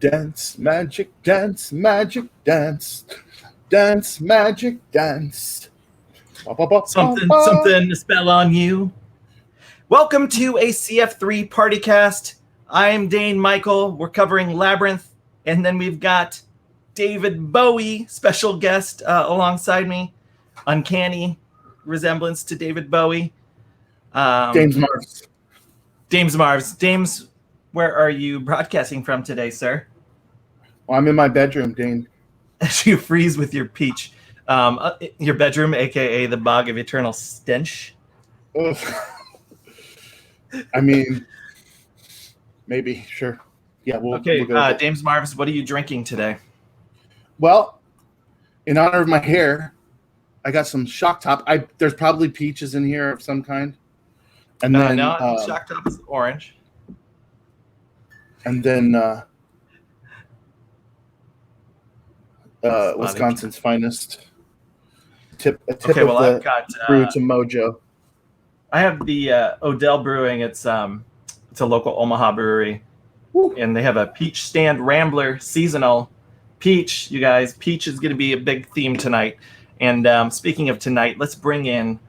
Dance, magic, dance, magic, dance. Dance, magic, dance. Something to spell on you. Welcome to a CF3 Partycast. I am Dane, Mychal. We're covering Labyrinth. And then we've got David Bowie, special guest alongside me. Uncanny resemblance to David Bowie. Dame's Marvs. Dame's Marvs. Dame's, where are you broadcasting from today, sir? Well, I'm in my bedroom, Dane. As you freeze with your peach. Your bedroom, a.k.a. the Bog of Eternal Stench. Ugh. I mean, maybe, sure. Yeah, we'll go. Dame's Marvs, what are you drinking today? Well, in honor of my hair, I got some Shock Top. There's probably peaches in here of some kind. And then Shock Top is orange. And then Wisconsin's finest. I've got brew to Mojo. I have the Odell Brewing. It's a local Omaha brewery. Woo. And they have a Peach Stand Rambler seasonal peach. You guys, peach is going to be a big theme tonight. And speaking of tonight, let's bring in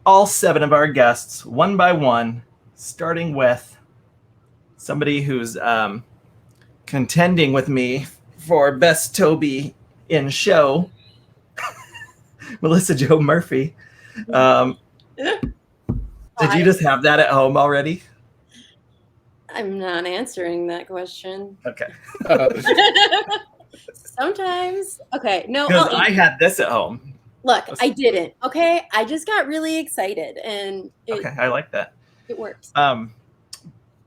all 7 of our guests one by one, starting with somebody who's contending with me for best Toby in show, Melissa Jo Murphy. Did you just have that at home already? I'm not answering that question. Okay. Sometimes. Okay. No. Because I had this at home. Look, I didn't. Okay. I just got really excited and okay, I like that. It works.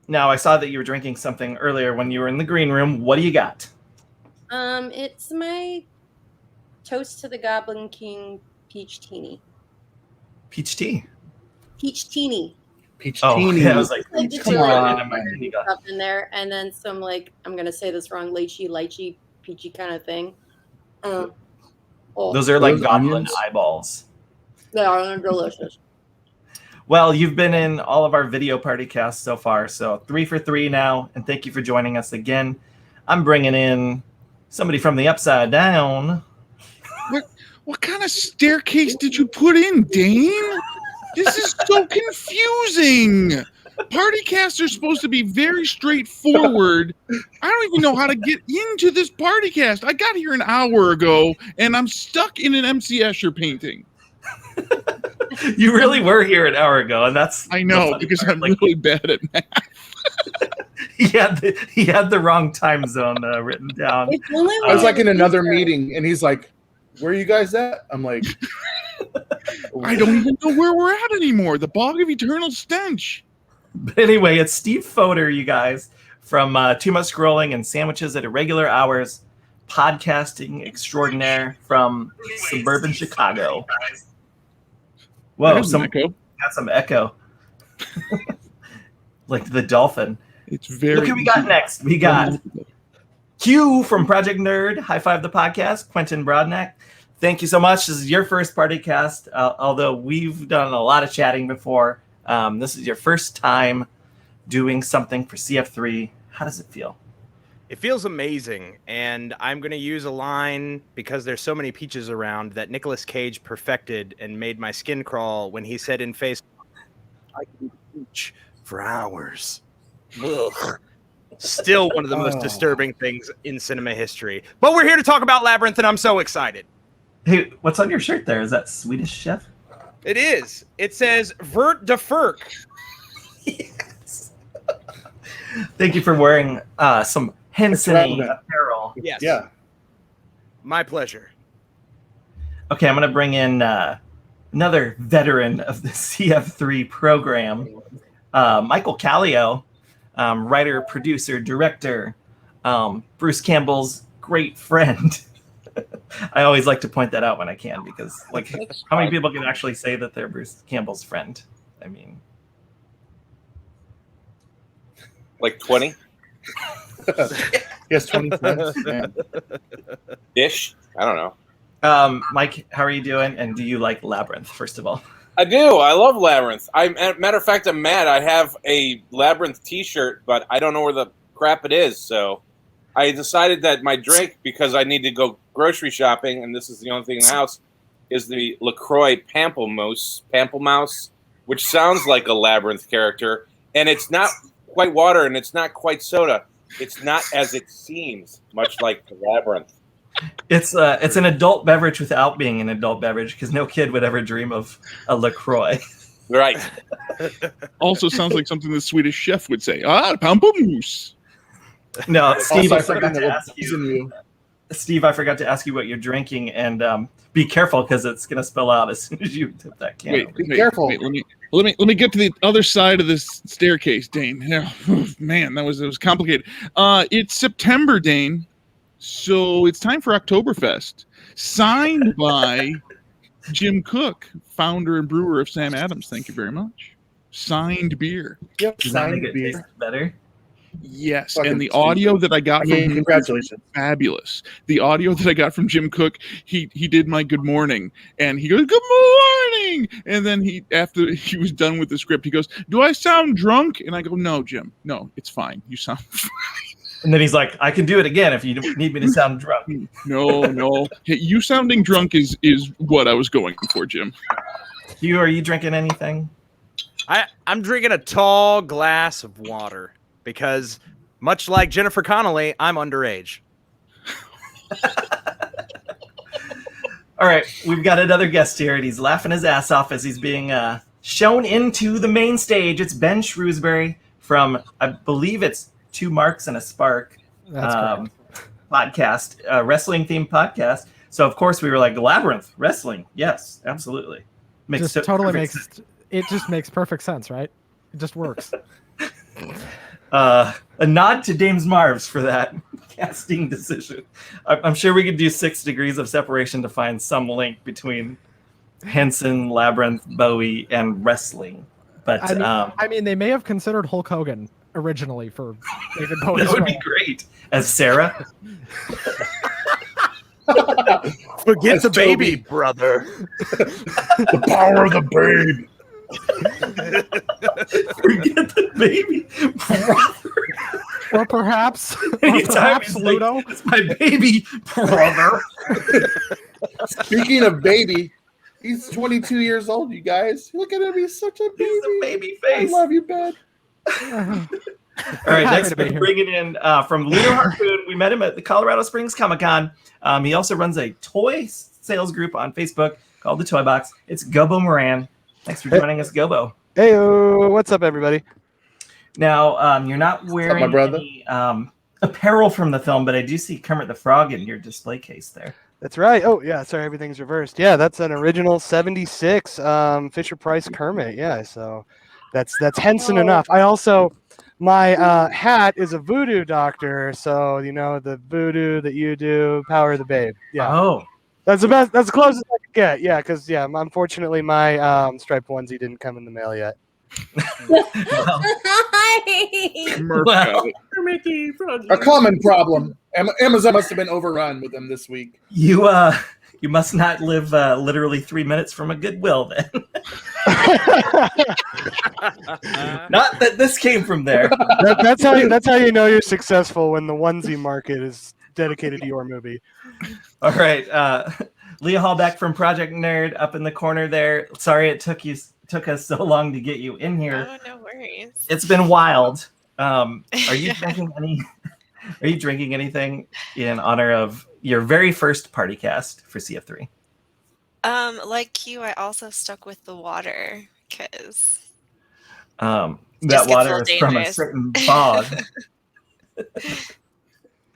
Now I saw that you were drinking something earlier when you were in the green room. What do you got? It's my Toast to the Goblin King peach teeny. Peach tea. Peach teeny. Peach teeny. Yeah, I was like, come on. Stuff in there, and then some I'm gonna say this wrong, lychee, peachy kind of thing. Those are like goblin onions? Eyeballs. They are. They're delicious. Well, you've been in all of our video party casts so far, so 3 for 3 now, and thank you for joining us again. I'm bringing in somebody from the Upside Down. What kind of staircase did you put in, Dane? This is so confusing. Partycasts are supposed to be very straightforward. I don't even know how to get into this partycast. I got here an hour ago, and I'm stuck in an MC Escher painting. You really were here an hour ago, and that's... I know, because I'm really bad at math. He had the wrong time zone written down. I was like in another meeting, and he's like, "Where are you guys at?" I'm like, I don't even know where we're at anymore. The Bog of Eternal Stench. But anyway, it's Steve Fodor, you guys, from Too Much Scrolling and Sandwiches at Irregular Hours, podcasting extraordinaire from suburban Chicago. Whoa, got some echo. Like the dolphin. It's very. Look who we got next. We got Q from Project Nerd. High Five the Podcast. Quenton Brodnak. Thank you so much. This is your first Partycast, although we've done a lot of chatting before. This is your first time doing something for CF3. How does it feel? It feels amazing, and I'm going to use a line, because there's so many peaches around, that Nicolas Cage perfected and made my skin crawl when he said in face, "I can peach for hours." Ugh. Still one of the most disturbing things in cinema history. But we're here to talk about Labyrinth, and I'm so excited. Hey, what's on your shirt there? Is that Swedish Chef? It is. It says Vert de Ferk. Yes. Thank you for wearing some Henson apparel. Yes. Yeah. My pleasure. Okay, I'm going to bring in another veteran of the CF3 program, Michael Kallio, writer, producer, director, Bruce Campbell's great friend. I always like to point that out when I can, because how many people can actually say that they're Bruce Campbell's friend? I mean, like 20? Yes, 20 friends. Yeah. Ish. I don't know. Mike, how are you doing? And do you like Labyrinth, first of all? I do. I love Labyrinth. Matter of fact, I'm mad. I have a Labyrinth T-shirt, but I don't know where the crap it is. So I decided that my drink, because I need to go grocery shopping, and this is the only thing in the house, is the LaCroix Pamplemousse, which sounds like a Labyrinth character, and it's not quite water and it's not quite soda. It's not as it seems, much like the Labyrinth. It's an adult beverage without being an adult beverage, because no kid would ever dream of a LaCroix. Right. Also sounds like something the Swedish chef would say. Pamplemousse. No, Steve, Also, I forgot something to that ask will season you. Steve, I forgot to ask you what you're drinking, and be careful because it's going to spill out as soon as you tip that can. Wait, careful. Wait, let me get to the other side of this staircase, Dane. Oh, man, it was complicated. It's September, Dane, so it's time for Oktoberfest. Signed by Jim Cook, founder and brewer of Sam Adams. Thank you very much. Signed beer. Yep, Does that signed make it beer. taste better? Yes, Fucking and the audio that I got from him, congratulations. fabulous. The audio that I got from Jim Cook, he did my good morning, and he goes, "Good morning," and then after he was done with the script, he goes, "Do I sound drunk?" And I go, "No, Jim, no, it's fine. You sound fine." And then he's like, "I can do it again if you need me to sound drunk." No. Hey, you sounding drunk is what I was going for, Jim. Hugh, are you drinking anything? I'm drinking a tall glass of water because, much like Jennifer Connelly, I'm underage. All right, we've got another guest here, and he's laughing his ass off as he's being shown into the main stage. It's Ben Shrewsbury from, I believe it's Two Marks and a Spark podcast, wrestling-themed podcast. So, of course, we were like, Labyrinth, wrestling. Yes, absolutely. It just makes perfect sense, right? It just works. A nod to Dame's Marvs for that casting decision. I'm sure we could do 6 degrees of separation to find some link between Henson, Labyrinth, Bowie, and wrestling. But I mean, they may have considered Hulk Hogan originally for David Bowie's that would role. be great as Sarah. Forget the Toby. baby, brother. The power of the babe. Forget the baby. Or perhaps Anytime he's like, Ludo. it's my baby brother. Speaking of baby, he's 22 years old, you guys. Look at him. He's such a baby. He's a baby I face. love you, Ben. All right, Happy next to be we're here. bringing in from Lunar Harpoon. We met him at the Colorado Springs Comic-Con. He also runs a toy sales group on Facebook called The Toy Box. It's Gobo Moran. Thanks for joining us, Gobo. Hey, what's up, everybody? Now, you're not wearing my brother? any apparel from the film, but I do see Kermit the Frog in your display case there. That's right. Oh, yeah, sorry, everything's reversed. Yeah, that's an original 76 Fisher-Price Kermit. Yeah, so that's Henson enough. I also, my hat is a voodoo doctor, so, you know, the voodoo that you do, power of the babe. Yeah. Oh. That's the best. That's the closest I could get. Yeah, because unfortunately my striped onesie didn't come in the mail yet. Murph got it. A common problem. Amazon must have been overrun with them this week. You must not live literally 3 minutes from a Goodwill then. Not that this came from there. That's how you know you're successful, when the onesie market is dedicated to your movie. All right, Lea Hahlbeck from Project Nerd up in the corner there. Sorry it took us so long to get you in here. Oh, no worries. It's been wild. Are you drinking anything in honor of your very first Partycast for CF3? Like you, I also stuck with the water because That gets a water little is from a dangerous. certain fog.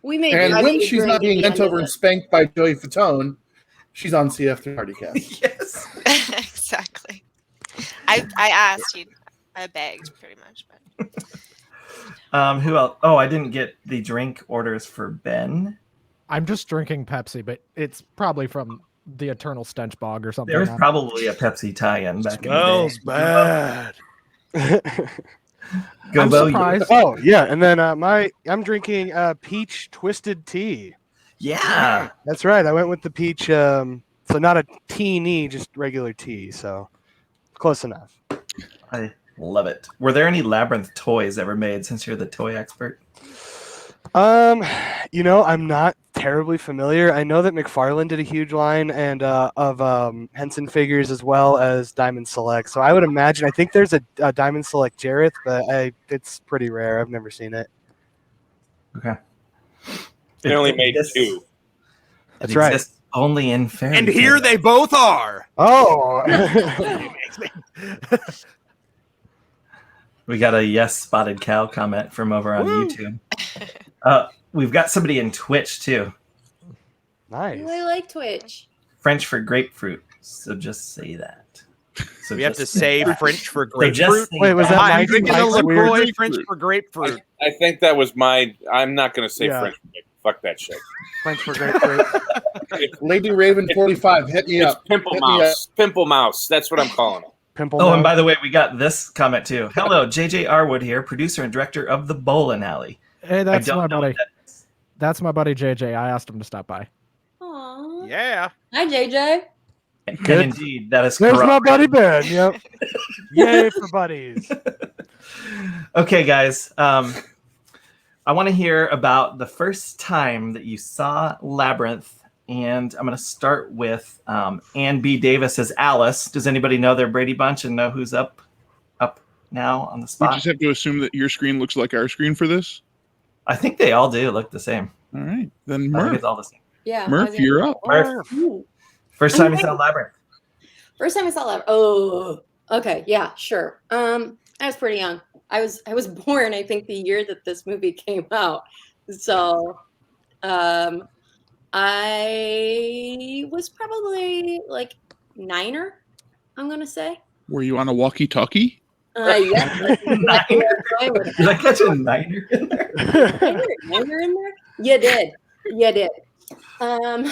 We may And be when she's not being drinking bent over and spanked by Joey Fatone, she's on CF3 Partycast. Yes. exactly. I asked you. I begged pretty much, but Who else? Oh, I didn't get the drink orders for Ben. I'm just drinking Pepsi, but it's probably from the Eternal Stench Bog or something. There was probably a Pepsi tie-in back in the day. Bad. I'm Gobo, surprised. Oh yeah, and then I'm drinking peach twisted tea. yeah. That's right. I went with the peach. So not a teeny, just regular tea. So close enough. I love it. Were there any Labyrinth toys ever made, since you're the toy expert? I'm not terribly familiar. I know that McFarlane did a huge line and of Henson figures as well as Diamond Select. So I would imagine. I think there's a Diamond Select Jareth, but it's pretty rare. I've never seen it. Okay. They only made 2. That's right. Exists only in fairy And here tales. they both are. Oh. We got a yes spotted cow comment from over on YouTube. We've got somebody in Twitch too. Nice. I like Twitch. French for grapefruit. So just say that. So We have to just say that. French for So just grapefruit. say Wait, was that I'm Mike's drinking a weird LaCroix grapefruit? French for grapefruit. I think that was my. I'm not going to say Yeah. French. Fuck that shit. French for grapefruit. Lady Raven 45, hit me It's up. Pimple Hit me up. Mouse. Pimple Mouse. That's what I'm calling it. Pimple. Oh, and nose. by the way, we got this comment too. Hello, JJ Arwood here, producer and director of the Bowling Alley. Hey, I that's don't my know buddy. what that is. That's my buddy JJ. I asked him to stop by. Aww. Yeah. Hi, JJ. And Good. indeed, that is There's correct. my buddy Ben. Yep. Yay for buddies. Okay, guys. I want to hear about the first time that you saw Labyrinth, and I'm going to start with Ann B. Davis as Alice. Does anybody know their Brady Bunch and know who's up now on the We spot? just have to assume that your screen looks like our screen for this. I think they all do look the same. All right, then I think Murph. it's all the same. Yeah. Murph, you're up. Murph, Ooh. first time you saw Labyrinth. First time I saw Labyrinth. Oh, okay. Yeah, sure. I was pretty young. I was born, I think, the year that this movie came out. So I was probably like 9er, I'm gonna say. Were you on a walkie-talkie? Yeah. That's exactly what I'm going with. Did I catch a niner in there? Niner in there? You did. And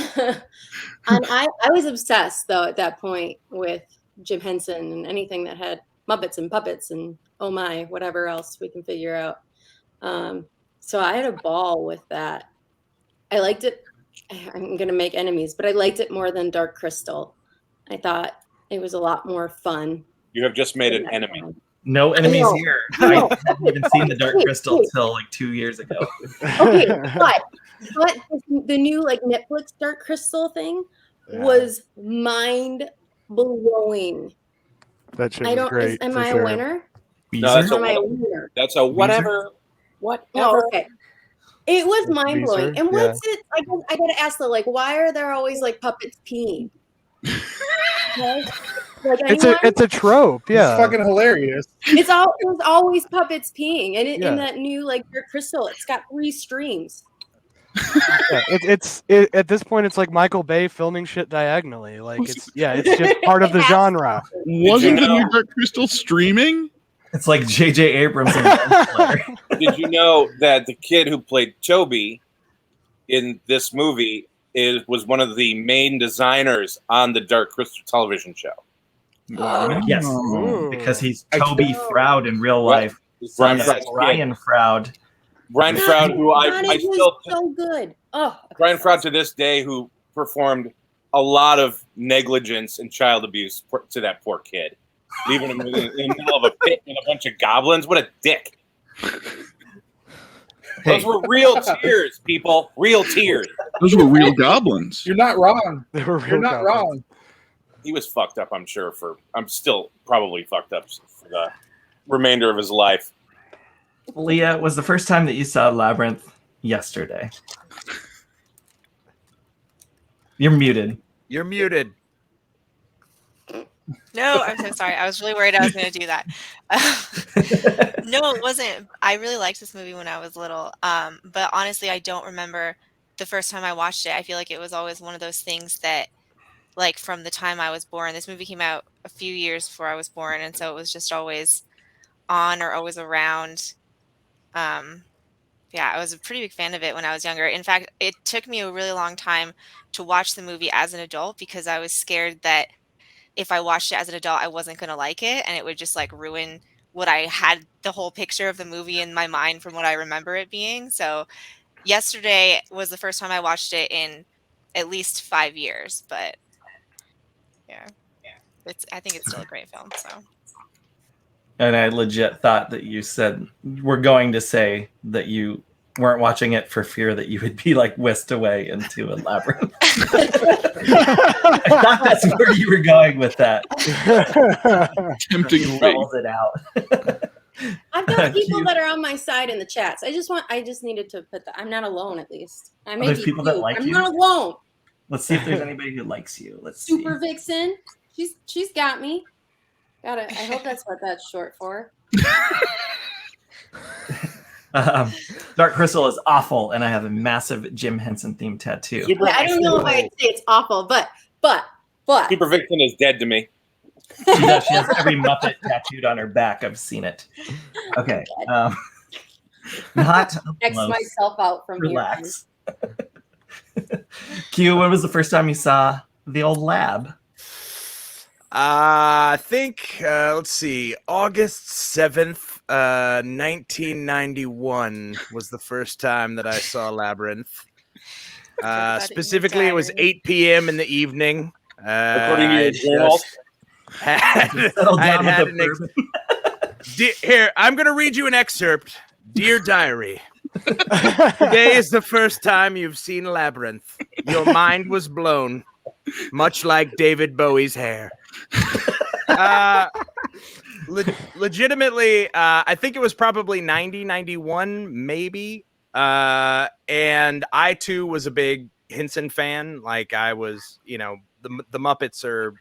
I was obsessed though at that point with Jim Henson and anything that had Muppets and puppets and oh my, whatever else we can figure out. So I had a ball with that. I liked it. I'm gonna make enemies, but I liked it more than Dark Crystal. I thought it was a lot more fun. You have just made an enemy. No enemies No. here. No. I hadn't even seen the Dark Wait, Crystal wait. till like 2 years ago. Okay, but the new like Netflix Dark Crystal thing was mind blowing. That shit I was don't. great. Am for I sure. a winner? No, that's Am I a a, winner? that's a whatever. Whatever. Oh, okay. It was Like mind blowing. Weezer? And what's it? I gotta ask though, like, why are there always like puppets peeing? Okay? Like anyone? It's a trope. Yeah. It's fucking hilarious. It was always puppets peeing, and Yeah. in that new like Dark Crystal, it's got 3 streams. Yeah, it's at this point it's like Michael Bay filming shit diagonally. Like it's just part of the genre. Wasn't the know- new Dark Crystal streaming? It's like J.J. Abrams and Ben Stiller. Did you know that the kid who played Toby in this movie was one of the main designers on the Dark Crystal television show? Yes, Ooh. because he's I Toby know. Froud in real life. Brian Son of Froud's kid. Ryan Froud. Brian Froud, who I was still so good. Oh, Brian Froud to this day, who performed a lot of negligence and child abuse to that poor kid, leaving him in the middle of a pit with a bunch of goblins. What a dick! Hey, Those were real tears, people. Real tears. Those were real goblins. You're not wrong. They were You're real not goblins. wrong. He was fucked up, I'm sure. I'm still probably fucked up for the remainder of his life. Leah, was the first time that you saw Labyrinth yesterday? You're muted. You're muted. No, I'm so sorry. I was really worried I was going to do that. No, it wasn't. I really liked this movie when I was little. But honestly, I don't remember the first time I watched it. I feel like it was always one of those things that, like, from the time I was born, this movie came out a few years before I was born. And so it was just always on or always around. Yeah, I was a pretty big fan of it when I was younger. In fact, it took me a really long time to watch the movie as an adult because I was scared that if I watched it as an adult, I wasn't going to like it and it would just like ruin what I had the whole picture of the movie in my mind from what I remember it being. So yesterday was the first time I watched it in at least 5 years, but yeah, I think it's still a great film. So. And I legit thought that you said we're going to say that you weren't watching it for fear that you would be like whisked away into a labyrinth. I thought that's where you were going with that. Tempting levels it out. I've got people that are on my side in the chats. I just needed to put that. I'm not alone, at least. I may there's be people few. that like I'm you? not alone. Let's see if there's anybody who likes you. Let's Super see. Vixen. She's got me. Got it. I hope that's what that's short for. Dark Crystal is awful, and I have a massive Jim Henson themed tattoo. I don't know if I'd say it's awful, but Super Vixen is dead to me. She does. She has every Muppet tattooed on her back. I've seen it. Okay. Not X close. myself out from Relax. Q, when was the first time you saw the old lab? I think, let's see, August 7th, 1991 was the first time that I saw Labyrinth. Specifically, it was 8 p.m. in the evening. According to your journal. Here, I'm going to read you an excerpt. Dear Diary, today is the first time you've seen Labyrinth. Your mind was blown, much like David Bowie's hair. Legitimately, I think it was probably 90, 91, maybe. And I, too, was a big Henson fan. Like, I was, the Muppets are,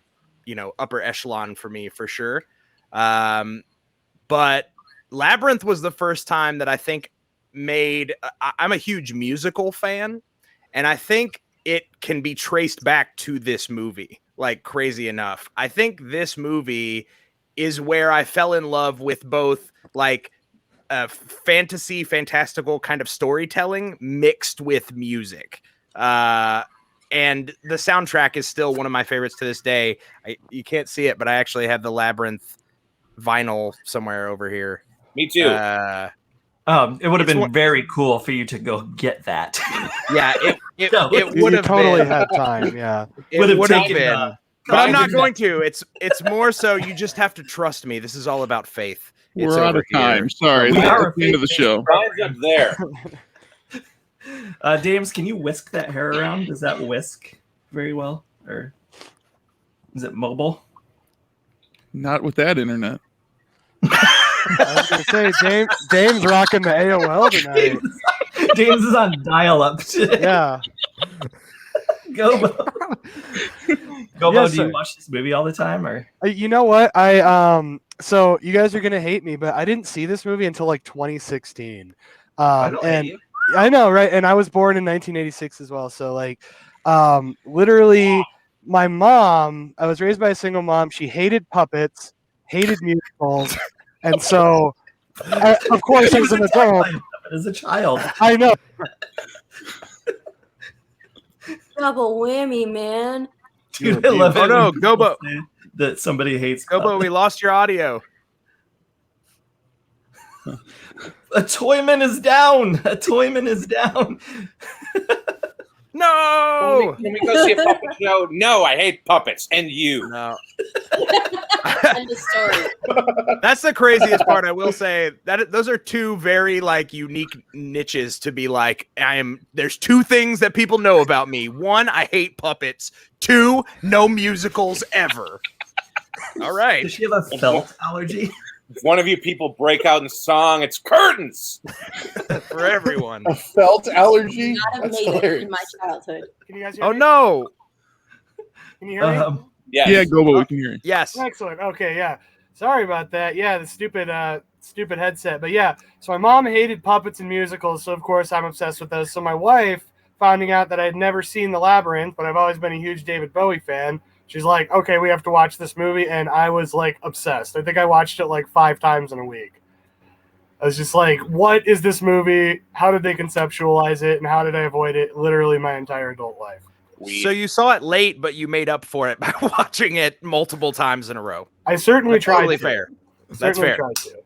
upper echelon for me, for sure. But Labyrinth was the first time that I think I'm a huge musical fan, and I think it can be traced back to this movie, like crazy enough. I think this movie is where I fell in love with both like fantastical kind of storytelling mixed with music. And the soundtrack is still one of my favorites to this day. You can't see it, but I actually have the Labyrinth vinyl somewhere over here. Me too. It would have been very cool for you to go get that. Yeah, it You would have totally been. had time. Yeah, It would have been. But I'm not going to. It's more so you just have to trust me. This is all about faith. It's We're out over of time. here. Sorry. We That's are the end of the show. Brian's up there. Dames, can you whisk that hair around? Does that whisk very well? Or is it mobile? Not with that internet. I was gonna say Dame's rocking the AOL tonight. Dames is on dial-up today. Yeah. Gobo, Yes, do sir. you watch this movie all the time, or? You know what? So you guys are gonna hate me, but I didn't see this movie until like 2016. I don't hate And you. I know, right? And I was born in 1986 as well. So like, literally, my mom. I was raised by a single mom. She hated puppets, hated musicals, and so, of course, as an adult, As a child, I know. Double whammy, man. dude, I love it. Oh, no, when people Gobo. say that somebody hates Gobo, we lost your audio. A Toyman is down. A Toyman is down. No. Can we go see a puppet show? No, I hate puppets. And you. No. End of story. That's the craziest part. I will say that those are two very like unique niches to be like, there's two things that people know about me. One, I hate puppets. Two, no musicals ever. All right. Does she have a felt allergy? If one of you people break out in song, it's curtains. For everyone. A felt allergy? Not have That's made it hilarious. in my childhood. Can you guys hear Oh me? no. Can you hear me? Yes. Yeah, Gobo, we can hear you. Yes. Excellent. Okay, yeah. Sorry about that. Yeah, the stupid headset. But yeah, so my mom hated puppets and musicals, so of course I'm obsessed with those. So my wife, finding out that I'd never seen The Labyrinth, but I've always been a huge David Bowie fan, she's like, okay, we have to watch this movie, and I was like obsessed. I think I watched it like 5 times in a week. I was just like, what is this movie? How did they conceptualize it, and how did I avoid it literally my entire adult life? So you saw it late, but you made up for it by watching it multiple times in a row. I certainly That's tried totally to. fair. That's Certainly fair. tried to.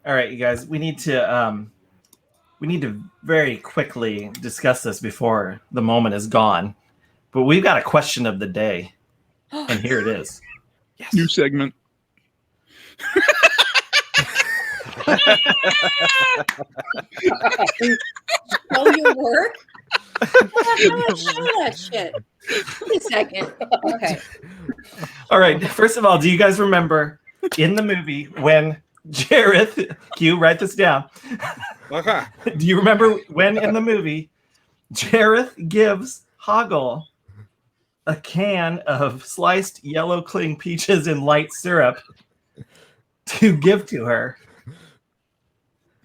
All right, you guys, we need to very quickly discuss this before the moment is gone. But we've got a question of the day, and here it is. Yes. New segment. Show your work? How do I show that shit? Wait a second. Okay. All right. First of all, do you guys remember in the movie when Jareth, Q, write this down. Okay. Do you remember when in the movie Jareth gives Hoggle a can of sliced yellow cling peaches in light syrup to give to her?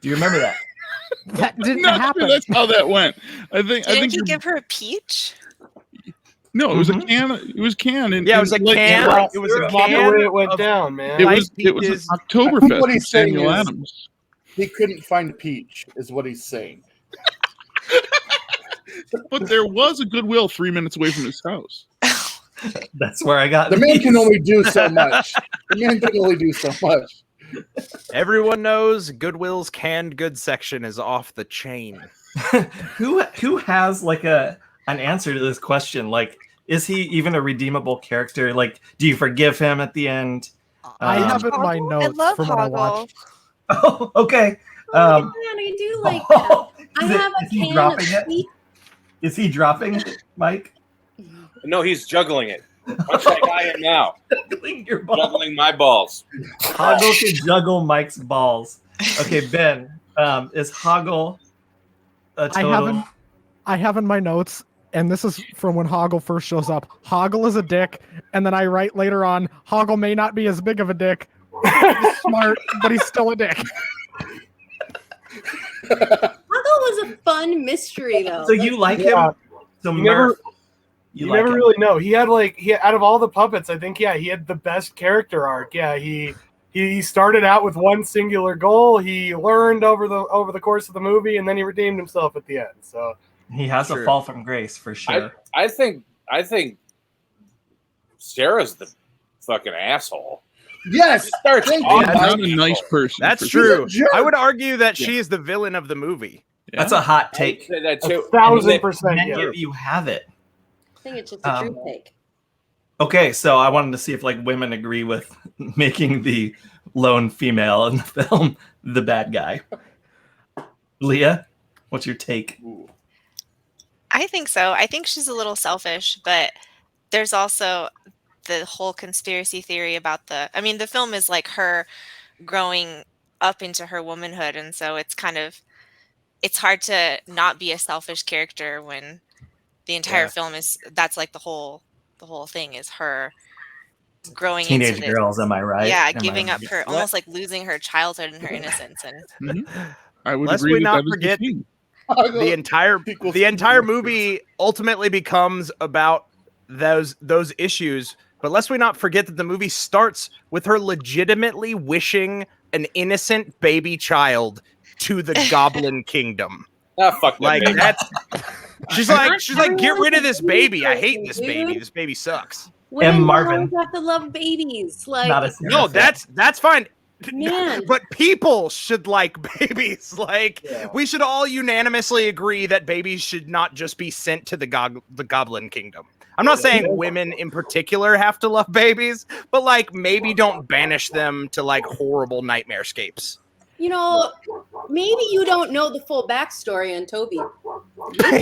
Do you remember that? That didn't Not happen. sure that's how that went. I think Didn't you you're- give her a peach? no, it was a can. It was can. And, Yeah, it was a and like- can. Well, It was a not the way can. it went of- down, man. It was peaches. an I think Oktoberfest what with he's saying Samuel is- Adams. He couldn't find a peach, is what he's saying. But there was a Goodwill 3 minutes away from his house. That's where I got The man these. can only do so much. The man can only do so much. Everyone knows Goodwill's canned goods section is off the chain. Who has like an answer to this question? Like, is he even a redeemable character? Like, do you forgive him at the end? I have it in my Hoggle? I notes love from when I Hoggle. watched. Oh, okay. Oh, man, I do like that. I have a Is he can of dropping it? sweet. Is he dropping it, Mike? No, he's juggling it. Much like I am now, Juggling your balls. juggling my balls. Hoggle can juggle Mike's balls. Okay, Ben, is Hoggle a total? I have in my notes, and this is from when Hoggle first shows up. Hoggle is a dick, and then I write later on, Hoggle may not be as big of a dick. He's smart, but he's still a dick. Hoggle was a fun mystery, though. So you like Yeah. him? So You Murph, You like never him. really know. He had out of all the puppets, I think he had the best character arc. Yeah, he started out with one singular goal. He learned over the course of the movie, and then he redeemed himself at the end. So He has a Sure. fall from grace for sure. I think Sarah's the fucking asshole. Yes. Starts Thank off you, He's Mike. not a nice person. That's for true. sure. jerk. I would argue that Yeah. she is the villain of the movie. That's a hot take. I'd say that too. 1,000%. And Yeah. yet you have it. I think it's just a true take. Okay, so I wanted to see if like women agree with making the lone female in the film the bad guy. Leah, what's your take? I think so. I think she's a little selfish, but there's also the whole conspiracy theory about the film is like her growing up into her womanhood, and so it's hard to not be a selfish character when the entire film that's like the whole thing is her growing Teenage into this. girls, am I right? Yeah, Am I giving up right? her almost like losing her childhood and her innocence and I would Lest agree we that not that is forget- the theme. The entire movie ultimately becomes about those issues. But lest we not forget that the movie starts with her legitimately wishing an innocent baby child to the Goblin Kingdom. Ah, fuck that Like baby. that's she's like, get rid of this baby. I hate this baby. This baby sucks. Women Marvin. always have to love babies. Like, Not a No, that's fine. man. But people should like babies. Like we should all unanimously agree that babies should not just be sent to the Goblin Kingdom. I'm not saying women in particular have to love babies, but like maybe don't banish them to like horrible nightmarescapes. You know, maybe you don't know the full backstory on Toby.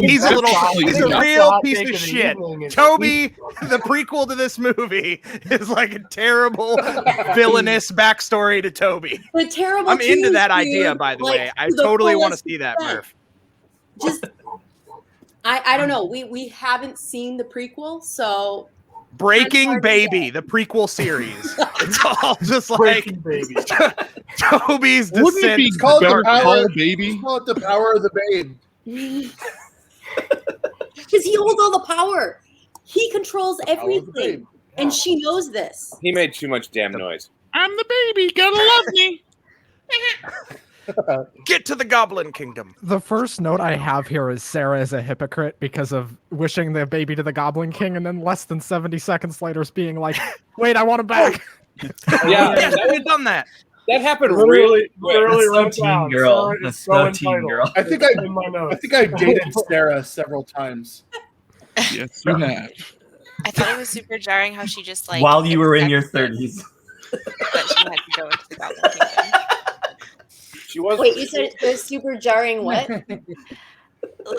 He's a That's little, probably he's the a best real hot piece take of of the shit. evening is- Toby, the prequel to this movie, is like a terrible villainous backstory to Toby. The terrible. I'm into twos, that dude, idea, by the like, way. I to the totally want to fullest see that, extent. Murph. Just, I don't know. We haven't seen the prequel, so Breaking hard to Baby, the prequel series. It's all just like Breaking Baby. Toby's Wouldn't it descent. be Call it the Dark power, Call Baby? Call it the power of the babe. because he holds all the power, he controls Power of the everything, babe. and she knows this. He made too much damn noise. I'm the baby. Gotta love me. Get to the Goblin Kingdom. The first note I have here is Sarah is a hypocrite because of wishing the baby to the Goblin King, and then less than 70 seconds later being like, wait, I want him back. Yeah, Yes, we've done that. that happened Literally, really quick. literally That's so wrote teen down. girl. Sarah is That's so so teen entitled. girl. I think I In my notes. dated Sarah several times. Yes, you have. I thought it was super jarring how she just like While you were in your accepted 30s. that she had to go into the Goblin Kingdom. was. Wait, you said it was super jarring. What?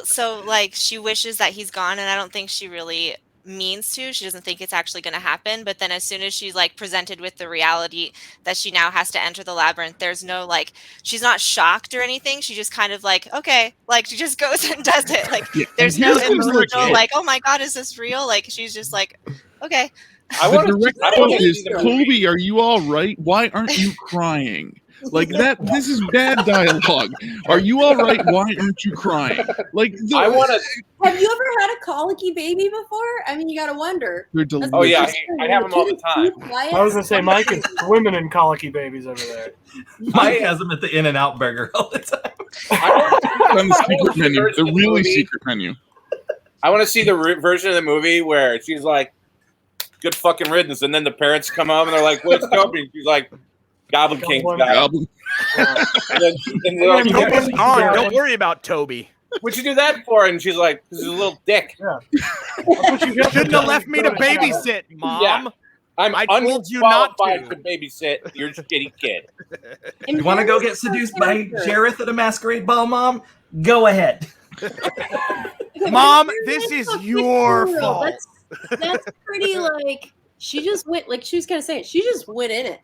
So like she wishes that he's gone, and I don't think she really means to. She doesn't think it's actually going to happen. But then as soon as she's like presented with the reality that she now has to enter the labyrinth, there's no like, she's not shocked or anything. She just kind of like, okay, like she just goes and does it. Like there's no emotional like, oh my God, is this real? Like she's just like, okay. The director is, Toby, are you all right? Why aren't you crying? Like that. This is bad dialogue. Are you all right? Why aren't you crying? Like I want to. Have you ever had a colicky baby before? I mean, you got to wonder. Oh yeah, I have them all the time. I was gonna say Mike is swimming in colicky babies over there. Mike has them at the In-N-Out Burger all the time. On the secret menu, the really secret menu. I want to see the version of the movie where she's like, "Good fucking riddance," and then the parents come home and they're like, "What's Toby?" And she's like, "Goblin King." Goblin. Toby's gone. Don't worry about Toby. What'd you do that for? And she's like, "This is a little dick." Yeah. You shouldn't have left me to babysit, Mom. Yeah. I told you not to babysit your shitty kid. You want to go get seduced by Jareth at a masquerade ball, Mom? Go ahead. Mom, this is your fault. That's pretty like she just went like she was kind of saying she just went in it,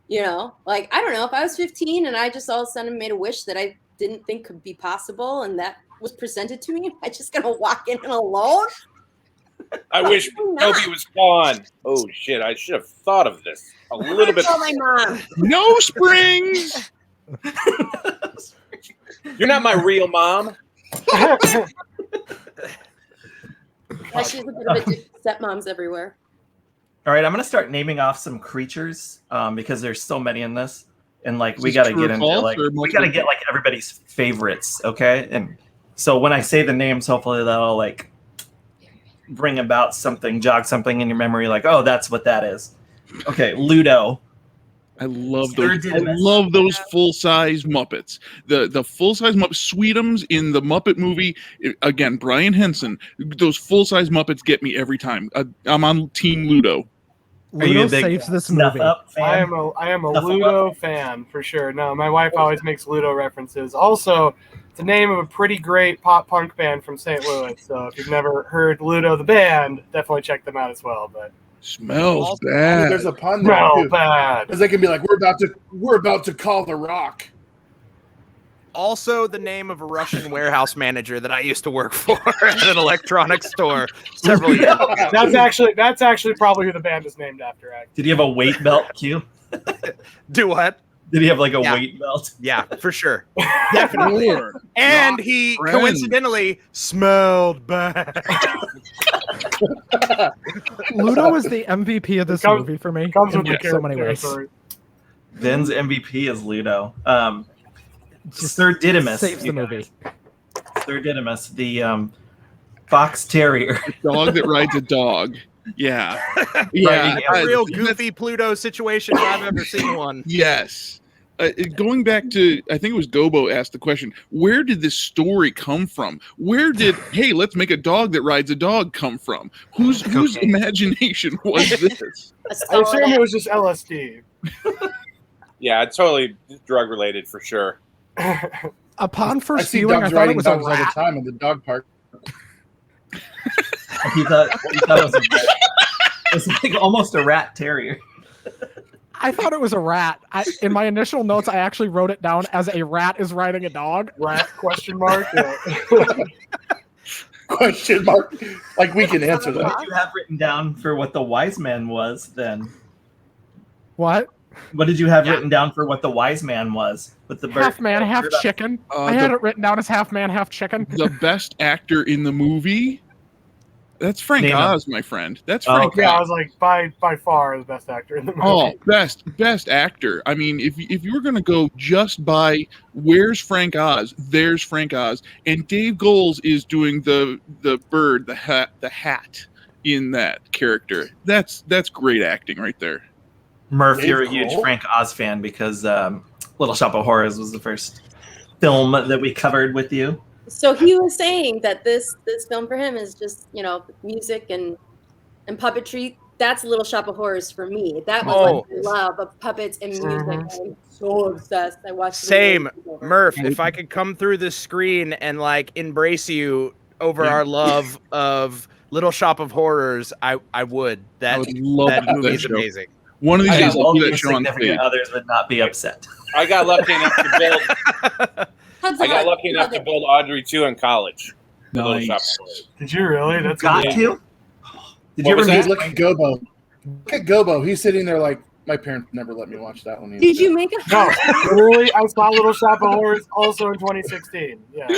you know. Like I don't know if I was 15 and I just all of a sudden made a wish that I didn't think could be possible and that was presented to me. Am I just gonna walk in alone? I wish Toby was gone. Oh shit! I should have thought of this a little bit. Tell my mom. No springs. You're not my real mom. She's a bit of a dick. Stepmoms everywhere. All right, I'm gonna start naming off some creatures because there's so many in this, and like we gotta get into like we gotta get like everybody's favorites, okay? And so when I say the names, hopefully that'll like bring about something, jog something in your memory, like oh, that's what that is. Okay, Ludo. I love those. I love those full-size Muppets. The full-size Muppet Sweetums in the Muppet movie. Again, Brian Henson. Those full-size Muppets get me every time. I'm on Team Ludo. Ludo saves this movie. I am a Ludo fan for sure. No, my wife always makes Ludo references. Also, it's the name of a pretty great pop punk band from St. Louis. So if you've never heard Ludo the band, definitely check them out as well. But smells bad. There's a pun there too. Bad. Because they can be like, we're about to call the Rock. Also, the name of a Russian warehouse manager that I used to work for at an electronics store several years ago. That's actually probably who the band is named after. Did he have a weight belt, Q? Do what? Did he have like a weight belt? Yeah, for sure. Definitely. And he coincidentally smelled bad. Ludo is the MVP of this movie for me. Comes with so many ways. Ben's MVP is Ludo. Sir Didymus saves the movie. Sir Didymus, the fox terrier. A dog that rides a dog. Yeah. Yeah. A real goofy Pluto situation if I've ever seen one. Yes. Going back to, I think it was Gobo asked the question, where did this story come from? Where did, hey, let's make a dog that rides a dog come from? Whose imagination was this? I assume it was just LSD. Yeah, it's totally drug related for sure. Upon I first see viewing, I dogs thought it riding was a dogs all the rat. time in the dog park. He thought it was a rat. It's like almost a rat terrier. I thought it was a rat. In my initial notes, I actually wrote it down as a rat is riding a dog. Rat question mark? Yeah. Question mark. Like we can answer that. What did you have written down for what the wise man was then? What? What did you have written down for what the wise man was? With the Half man, half chicken. I had it written down as half man, half chicken. The best actor in the movie? That's Frank Oz, my friend. That's Frank Oz. Yeah, I was like, by far the best actor in the movie. Oh, best actor. I mean, if you were going to go just by where's Frank Oz, there's Frank Oz. And Dave Goelz is doing the bird, the hat in that character. That's great acting right there. Murph, you're a huge Frank Oz fan because Little Shop of Horrors was the first film that we covered with you. So he was saying that this film for him is just, music and puppetry that's Little Shop of Horrors for me. That was Oh. my love of puppets and music. I'm so obsessed. I watched the Same. movie. Murph, if I could come through this screen and like embrace you over our love of Little Shop of Horrors, I would. I would love that to do movie that is show. amazing. One of these I days, know I'll both do your that show on significant stage. others would not be upset. I got lucky enough to build Audrey 2 in college. Little Shop of Horrors. Did you really? That's Got amazing. to? Did What you was ever that? meet Look at Gobo. Look at Gobo. He's sitting there like, my parents never let me watch that one either. Did you make a No, literally, I saw Little Shop of Horrors also in 2016. Yeah.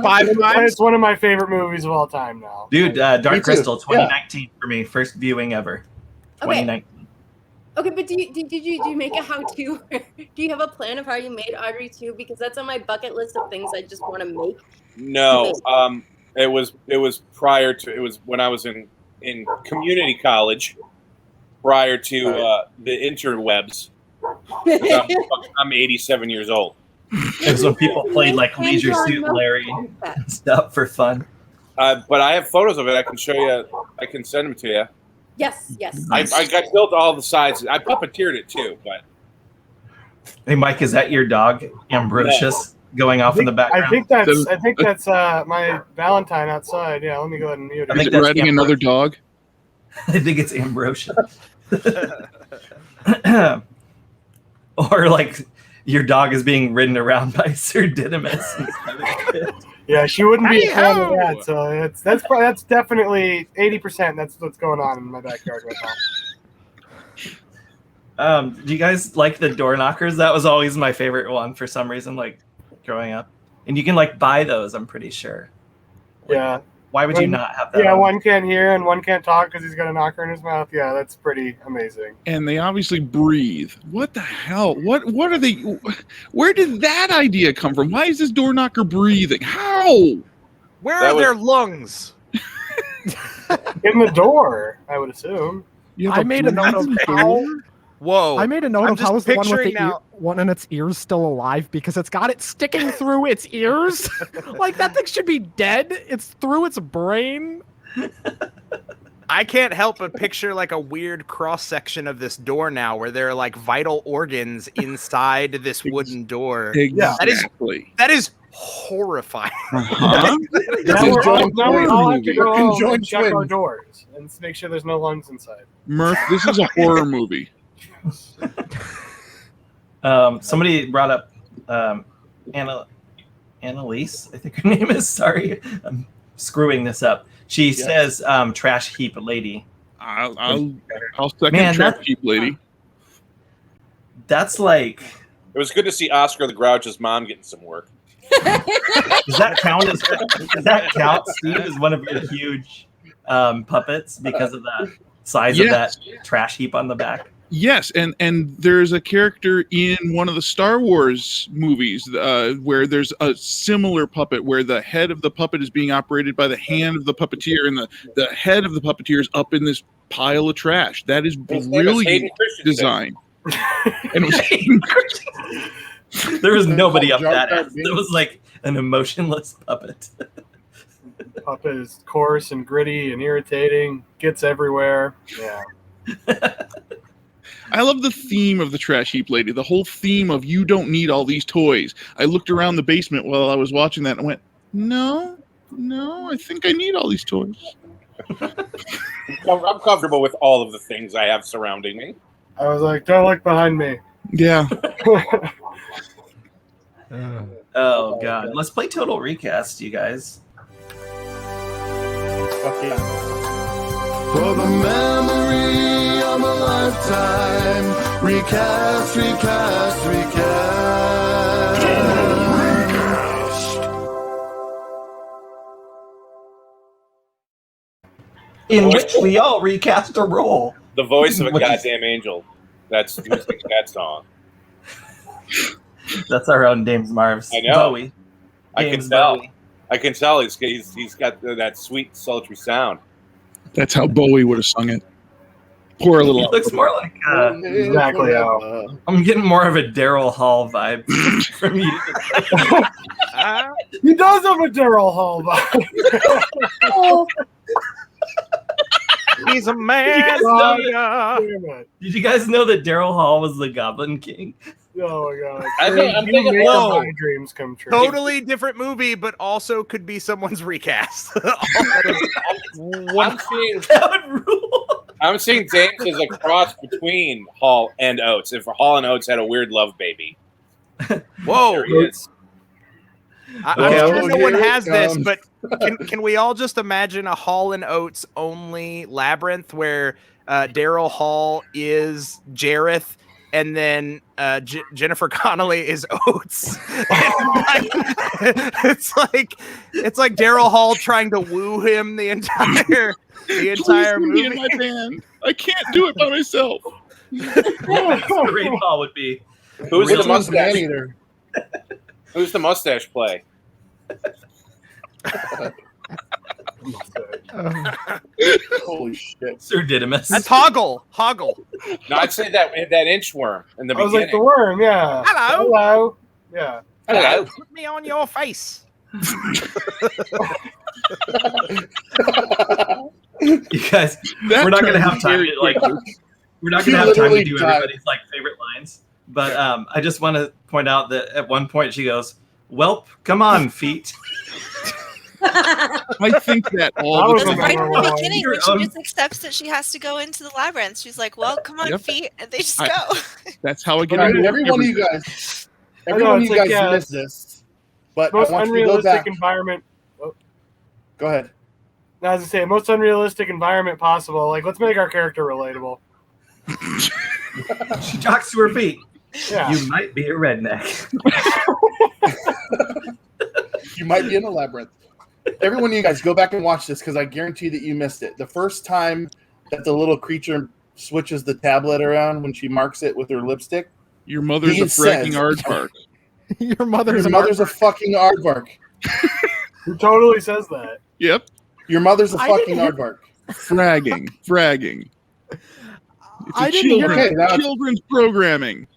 5 times? It's one of my favorite movies of all time now. Dude, Me Dark too. Crystal 2019 for me. First viewing ever. Okay. 2019. Okay, but did you make a how-to? Do you have a plan of how you made Audrey 2? Because that's on my bucket list of things I just want to make. No, it was prior to, it was when I was in community college, prior to the interwebs. I'm 87 years old. It was when people played like Leisure Suit Larry and stuff for fun. But I have photos of it. I can show you. I can send them to you. Yes, yes. I got built all the sides. I puppeteered it too, but Hey, Mike, is that your dog, Ambrosius, going off in the background? I think that's my Valentine outside. Yeah, let me go ahead and mute it. I think Is it that's riding another dog? I think it's Ambrosius. Or like your dog is being ridden around by Sir Didymus. Yeah, she wouldn't be a fan of Hey-ho! that. So that's definitely 80%. That's what's going on in my backyard right now. Do you guys like the door knockers? That was always my favorite one for some reason, like growing up. And you can like buy those, I'm pretty sure. Yeah. Why would you not have that? Yeah, on? one can't hear and one can't talk because he's got a knocker in his mouth. Yeah, that's pretty amazing. And they obviously breathe. What the hell? What are they? Where did that idea come from? Why is this door knocker breathing? How? Where are their lungs? In the door, I would assume. I made a note of how. Whoa! I made a note I'm of how just is the one with picturing the now- one in its ears still alive because it's got it sticking through its ears. Like that thing should be dead. It's through its brain. I can't help but picture like a weird cross section of this door now, where there are like vital organs inside this wooden door. Exactly. That is horrifying. Uh-huh. Now we all have to go home and Conjoined check our twins. doors and make sure there's no lungs inside. Murph, this is a horror movie. Somebody brought up Annalise, I think her name is. Sorry, I'm screwing this up. She says trash heap lady. I'll second Man, Trash that- Heap Lady. That's like, it was good to see Oscar the Grouch's mom getting some work. does that count as, does that count, Steve, as one of your huge puppets because of the size of that trash heap on the back? Yes, and there's a character in one of the Star Wars movies where there's a similar puppet where the head of the puppet is being operated by the hand of the puppeteer, and the head of the puppeteer is up in this pile of trash. That is His name is brilliant Hayden Christensen. design. And it was There was nobody up Jar that Jar ass. It was like an emotionless puppet. Puppet is coarse and gritty and irritating, gets everywhere. Yeah. I love the theme of the Trash Heap Lady, the whole theme of you don't need all these toys. I looked around the basement while I was watching that and went, no, I think I need all these toys. I'm comfortable with all of the things I have surrounding me. I was like, don't look behind me. Yeah. Oh god, let's play Total Recast, you guys. For the memory of a lifetime, recast. In which we all recast a role. The voice of a Which is- goddamn angel. That's who sings that song. That's our own Dame's Marvs. I know. Bowie. I can Dame's tell. Bowie. I can tell he's got that sweet, sultry sound. That's how Bowie would have sung it. Poor He little. looks more like Exactly how. I'm getting more of a Daryl Hall vibe from you. He does have a Daryl Hall vibe. He's a man. Did you guys know that Daryl Hall was the Goblin King? Oh my god! I'm thinking, my dreams come true. Totally different movie, but also could be someone's recast. I'm seeing Dane as a cross between Hall and Oates. If Hall and Oates had a weird love baby. Whoa! There he is. I'm sure no one has this, but can we all just imagine a Hall and Oates only Labyrinth where Daryl Hall is Jareth? And then Jennifer Connelly is Oates. It's like Daryl Hall trying to woo him the entire movie. In my band. I can't do it by myself. Great Hall would be. Who's the Which one's mustache? Man-Eater? Who's the mustache play? Holy shit. Sir Didymus. That's Hoggle. No, I'd say that inchworm in the I was beginning. like the worm, yeah. Hello. Yeah. Hello. Put me on your face. You guys, we're not going to have time to do everybody's like favorite lines. But I just want to point out that at one point she goes, "Welp, come on, feet." I think that all the Right time. from the beginning, when she just accepts that she has to go into the labyrinth, she's like, "Well, come on, feet," and they just go. That's how I get. I mean, every one of you guys missed this, but most I want you to go unrealistic back. environment. Go ahead. Now, as I say, most unrealistic environment possible. Like, let's make our character relatable. She talks to her feet. Yeah. You might be a redneck. You might be in a labyrinth. Every one of you guys, go back and watch this because I guarantee that you missed it. The first time that the little creature switches the tablet around when she marks it with her lipstick. Your mother's a fragging aardvark. Your mother's a fucking aardvark. Who totally says that? Yep. Your mother's a fucking aardvark. Fragging. I didn't hear children's programming.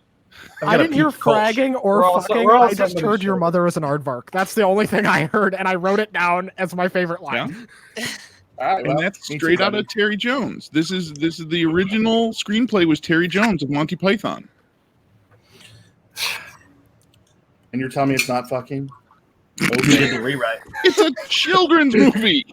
I didn't hear fragging or fucking. we're all I just somebody heard your sure. mother was an aardvark. That's the only thing I heard, and I wrote it down as my favorite line. All right, And that's straight out of Terry Jones. This is the original screenplay was Terry Jones of Monty Python. And you're telling me it's not fucking? We did the rewrite. It's a children's movie.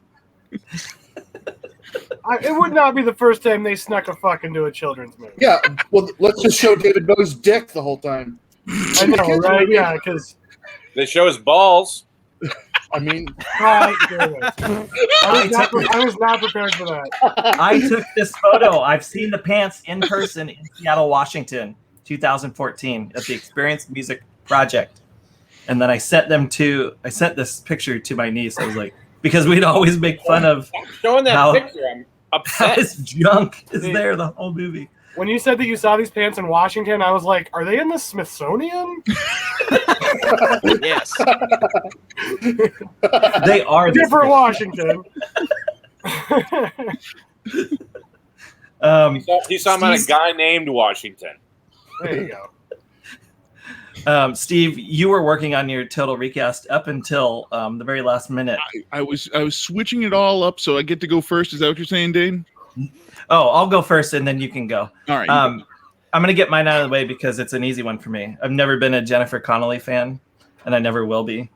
It would not be the first time they snuck a fuck into a children's movie. Yeah, well, let's just show David Bowie's dick the whole time. I know, right? Yeah, because They show his balls. I mean, I was not prepared for that. I took this photo. I've seen the pants in person in Seattle, Washington, 2014 at the Experience Music Project. And then I sent this picture to my niece. I was like, because we'd always make fun of Showing that how, picture, I'm how upset. his junk is there the whole movie. When you said that you saw these pants in Washington, I was like, are they in the Smithsonian? Yes. They are different Washington. He saw him on a guy named Washington. There you go. Steve, you were working on your total recast up until the very last minute. I was switching it all up, so I get to go first. Is that what you're saying, Dane? Oh, I'll go first, and then you can go. All right. I'm going to get mine out of the way because it's an easy one for me. I've never been a Jennifer Connelly fan, and I never will be.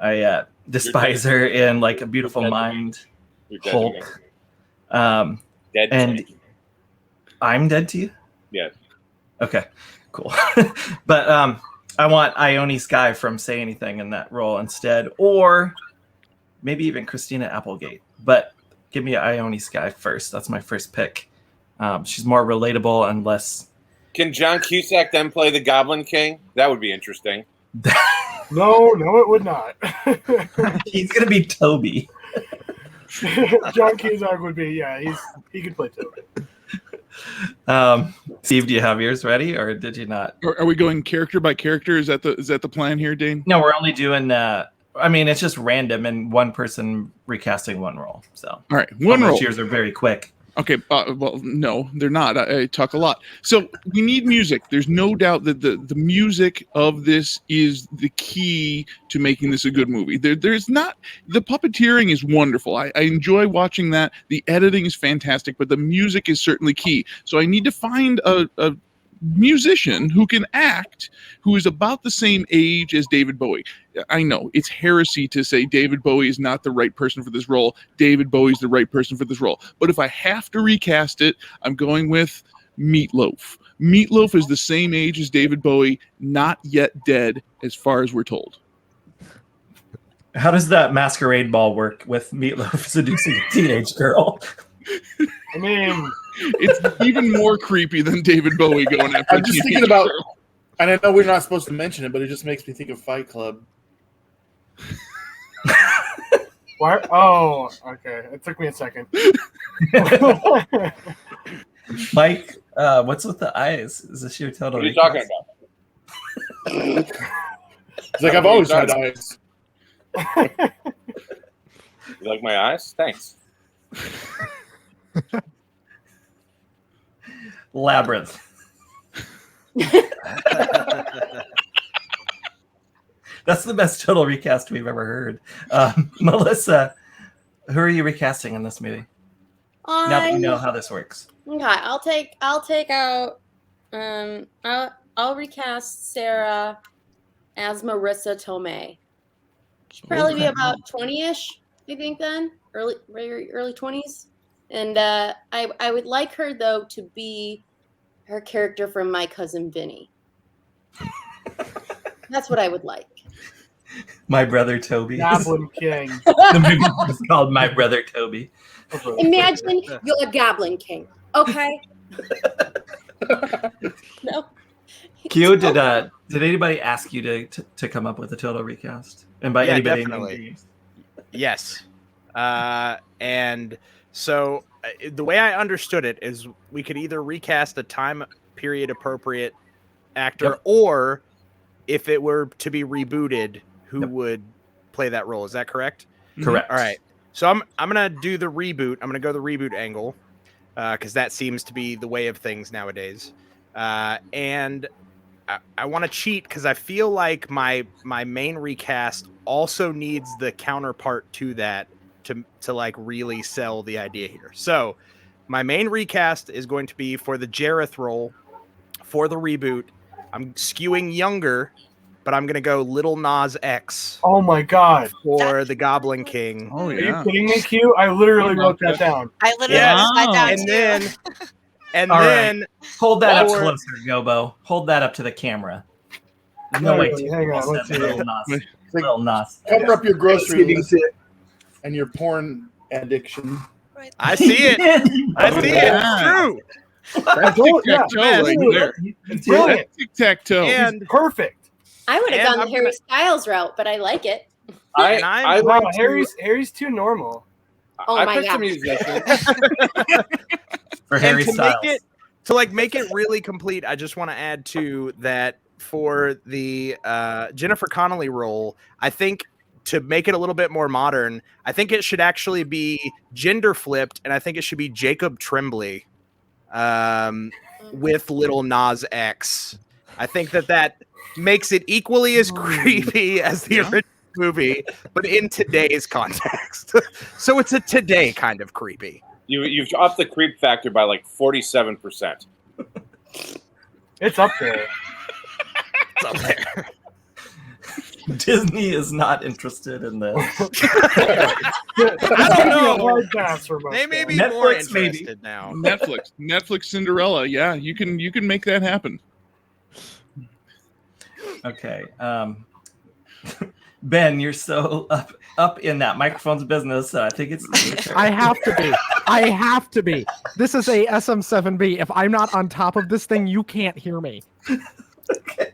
I despise her in like A Beautiful Mind, Hulk. Dead and to me. I'm dead to you? Yes. Okay, cool. But I want Ione Skye from Say Anything in that role instead, or maybe even Christina Applegate. But give me Ione Skye first. That's my first pick. She's more relatable and less. Can John Cusack then play the Goblin King? That would be interesting. No, it would not. He's gonna be Toby. John Cusack would be, he could play Toby. Steve, do you have yours ready, or did you not? Are we going character by character? Is that the plan here, Dane? No, we're only doing. I mean, it's just random and one person recasting one role. So all right, one role. Yours are very quick. Okay, well, no, they're not. I talk a lot. So we need music. There's no doubt that the music of this is the key to making this a good movie. There's not, the puppeteering is wonderful. I enjoy watching that. The editing is fantastic, but the music is certainly key. So I need to find a musician who can act, who is about the same age as David Bowie. I know it's heresy to say David Bowie is not the right person for this role. David Bowie's the right person for this role. But if I have to recast it, I'm going with Meatloaf. Meatloaf is the same age as David Bowie, not yet dead, as far as we're told. How does that masquerade ball work with Meatloaf seducing a teenage girl? I mean, it's even more creepy than David Bowie going after. I'm just thinking about, and I know we're not supposed to mention it, but it just makes me think of Fight Club. What? Oh, okay. It took me a second. Mike, what's with the eyes? Is this your total? What are you talking about? It's like I've always had eyes. You like my eyes? Thanks. Labyrinth. That's the best total recast we've ever heard. Melissa, who are you recasting in this movie? Now that you know how this works. Okay, I'll take out. I'll recast Sarah as Marissa Tomei. She'll probably be about 20-ish, I think. Then early 20s, and I would like her though to be her character from My Cousin Vinny. That's what I would like. My Brother Toby. Goblin King. The movie is called My Brother Toby. Imagine you're a Goblin King. Okay. No. Q, did anybody ask you to come up with a total recast? And by anybody, definitely. Yes. And so the way I understood it is we could either recast a time period appropriate actor, or if it were to be rebooted, who would play that role? Is that correct? Correct. All right. So I'm gonna do the reboot. I'm gonna go the reboot angle because that seems to be the way of things nowadays. And I want to cheat because I feel like my main recast also needs the counterpart to that to like really sell the idea here. So my main recast is going to be for the Jareth role for the reboot. I'm skewing younger, but I'm gonna go Little Nas X. Oh my god! For the Goblin King. Oh yeah! Are you kidding me, Q? I literally wrote that down. I literally wrote that down and All then right. Hold that up closer, Gobo. Hold that up to the camera. There's no way to hang on. Let's see. Little Nas. Cover up your groceries and your porn addiction. I see it. I see it. It's true. That's tic-tac-toe right there. It's brilliant. Tic-tac-toe. And perfect. I would have gone the Harry Styles route, but I like it. Harry's too normal. Oh my god! For Harry Styles. To make it really complete, I just want to add to that for the Jennifer Connelly role. I think to make it a little bit more modern, I think it should actually be gender flipped, and I think it should be Jacob Tremblay with Little Nas X. I think that makes it equally as creepy as the original movie, but in today's context. So it's a today kind of creepy. You've upped the creep factor by like 47%. It's up there. It's up there. Disney is not interested in this. I don't know. They may be more interested now. Netflix Cinderella. Yeah, you can make that happen. Okay. Ben, you're so up in that microphone's business. So I think it's. I have to be. I have to be. This is a SM7B. If I'm not on top of this thing, you can't hear me. Okay.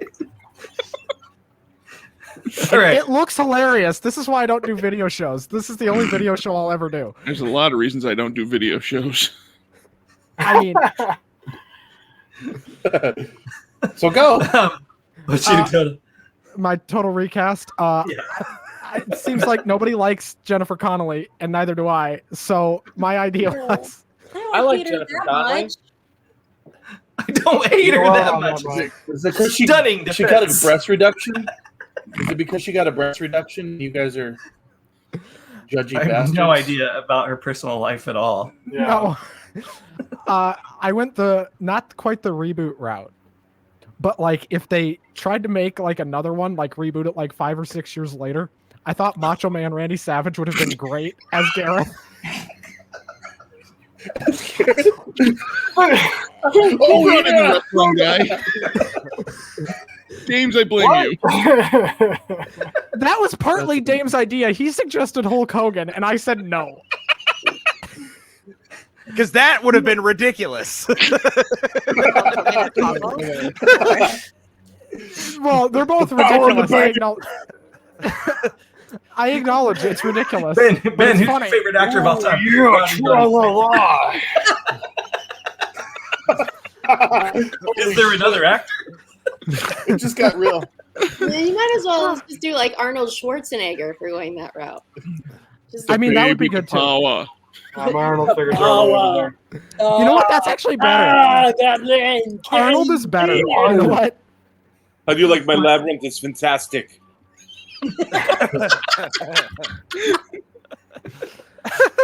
All right. It looks hilarious. This is why I don't do video shows. This is the only video show I'll ever do. There's a lot of reasons I don't do video shows. I mean, so go. What's your total? My total recast. It seems like nobody likes Jennifer Connelly, and neither do I. So my idea was, I don't I like hate her Jennifer that Connelly. much. I don't hate her that much. Is it because she got a breast reduction? Is it because she got a breast reduction? You guys are judgy I have bastards. no idea about her personal life at all. No. I went not quite the reboot route, but like if they tried to make like another one, like reboot it like 5 or 6 years later, I thought Macho Man Randy Savage would have been great as Gareth. Running the restaurant guy. James, I blame you. That was partly Dame's idea. He suggested Hulk Hogan, and I said no. Because that would have been ridiculous. Well, they're both ridiculous. I acknowledge it's ridiculous. Ben, it's who's funny. your favorite actor of all time? Is there another actor? It just got real. Yeah, you might as well just do like Arnold Schwarzenegger if we're going that route. I mean, that would be good too. I'm Arnold figures You know what? That's actually better. Arnold is better. You know what? How do you like my labyrinth? It's fantastic.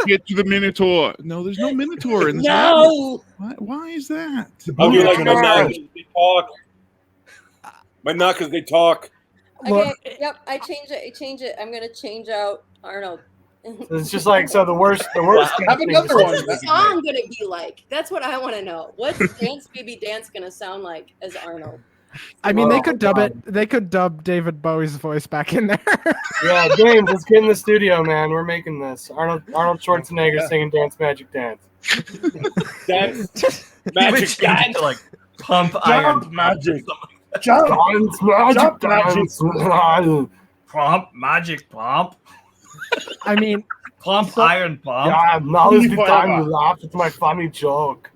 Get to the Minotaur. No, there's no Minotaur in this. No! Why is that? How do you like my knuckles? They talk. My knuckles, they talk. Okay, yep, I change it. I'm gonna change out Arnold. It's just like the worst. Have another one. What's the song gonna be like? That's what I want to know. What's Dance Baby Dance gonna sound like as Arnold? I mean, they could dub it. They could dub David Bowie's voice back in there. Yeah, James, let's get in the studio, man. We're making this. Arnold Schwarzenegger singing "Dance Magic Dance." Dance magic dance. Like pump iron magic. Dance magic dance. Pump magic pump. I mean, pump iron pump. Yeah, now is the time to laugh at my funny joke.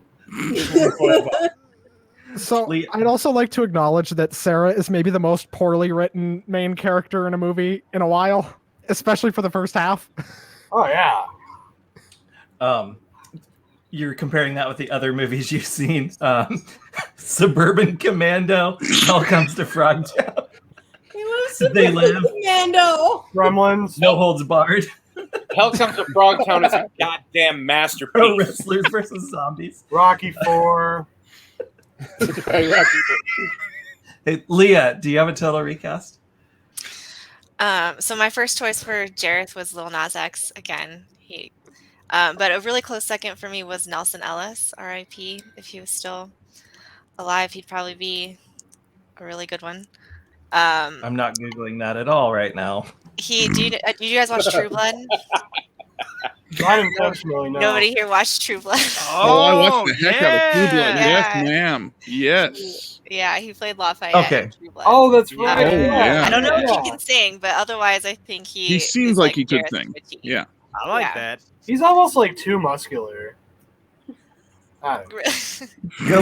So I'd also like to acknowledge that Sarah is maybe the most poorly written main character in a movie in a while, especially for the first half. Oh yeah. You're comparing that with the other movies you've seen. Suburban Commando, Hell Comes to Frogtown. They Live. Commando. Gremlins. No Holds Barred. Hell Comes to Frogtown is a goddamn masterpiece. Pro Wrestlers versus Zombies. Rocky IV. Hey, Leah, do you have a total recast? So my first choice for Jareth was Lil Nas X again. But a really close second for me was Nelson Ellis, R.I.P. If he was still alive, he'd probably be a really good one. I'm not Googling that at all right now. Did you guys watch True Blood? Not intentionally, no. Nobody here watched True Blood. Oh, I watched the heck out of True Blood. Yeah. Yes, ma'am. Yes. Yeah, he played Lafayette. Okay. In True Blood. Oh, that's right. Oh, yeah. I don't know if he can sing, but otherwise, I think He seems like he could Jareth sing. Ritchie. Yeah. I like that. He's almost like too muscular. I don't know.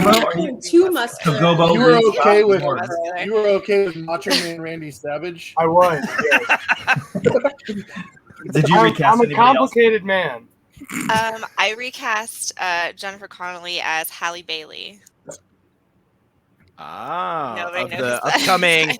Gobo, are you Too muscular. Gobo? You were okay with Muscular. you were okay with Macho Man Randy Savage? I was. Did you recast I'm a anybody complicated man. I recast Jennifer Connelly as Halle Bailey. Nobody Of knows the that. upcoming,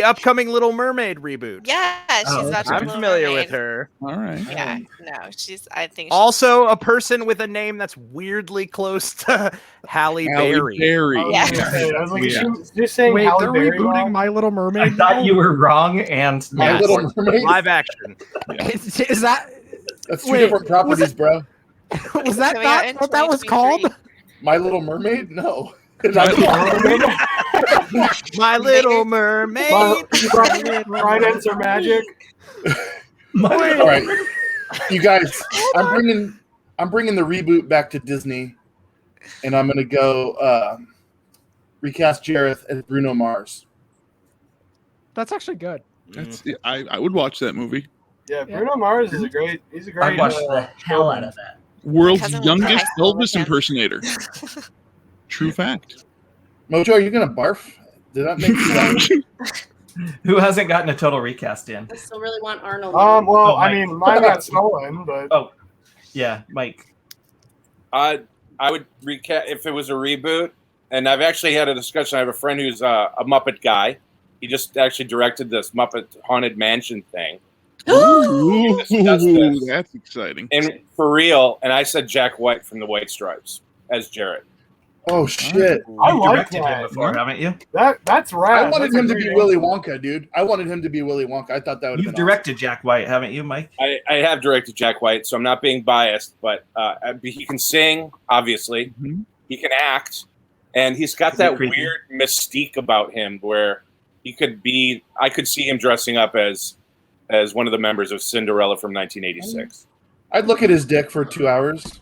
upcoming Little Mermaid reboot. Yeah, she's about to I'm Little familiar Mermaid. with her. All right. Yeah, no, I think she's Also, a person with a name that's weirdly close to Halle Berry. Berry. Yeah. I was like, Yeah. you're saying Wait, Halle they're Berry rebooting wrong? My Little I Mermaid. thought you were wrong, and My yeah. Little Mermaid. Live action. Is that That's two Wait, different properties, bro. was that Coming out not in what that was 2023. called? My Little Mermaid? No. My Little Mermaid. Brian Ends Are Magic. All right, you guys. I'm bringing the reboot back to Disney, and I'm gonna go recast Jareth as Bruno Mars. That's actually good. That's, I would watch that movie. Yeah, Bruno Mars is he's a great. I watched the hell out of that. World's cousin went to high youngest school with Elvis him. impersonator. True fact. Mojo, are you gonna barf? Did that make sense? Who hasn't gotten a total recast in? I still really want Arnold. Well, Oh, I Mike. mean, mine got stolen, but Oh, yeah, Mike. I would recast if it was a reboot. And I've actually had a discussion. I have a friend who's a Muppet guy. He just actually directed this Muppet Haunted Mansion thing. Ooh, that's exciting. And for real, and I said Jack White from the White Stripes as Jared. Oh shit! I You've like directed that. him before, haven't you? That's right. I wanted him to be Willy Wonka, dude. I wanted him to be Willy Wonka. I thought that would. You've directed Jack White, haven't you, Mike? I have directed Jack White, so I'm not being biased, but he can sing, obviously. Mhm. He can act, and he's got that weird mystique about him where he could be. I could see him dressing up as one of the members of Cinderella from 1986. I'd look at his dick for 2 hours.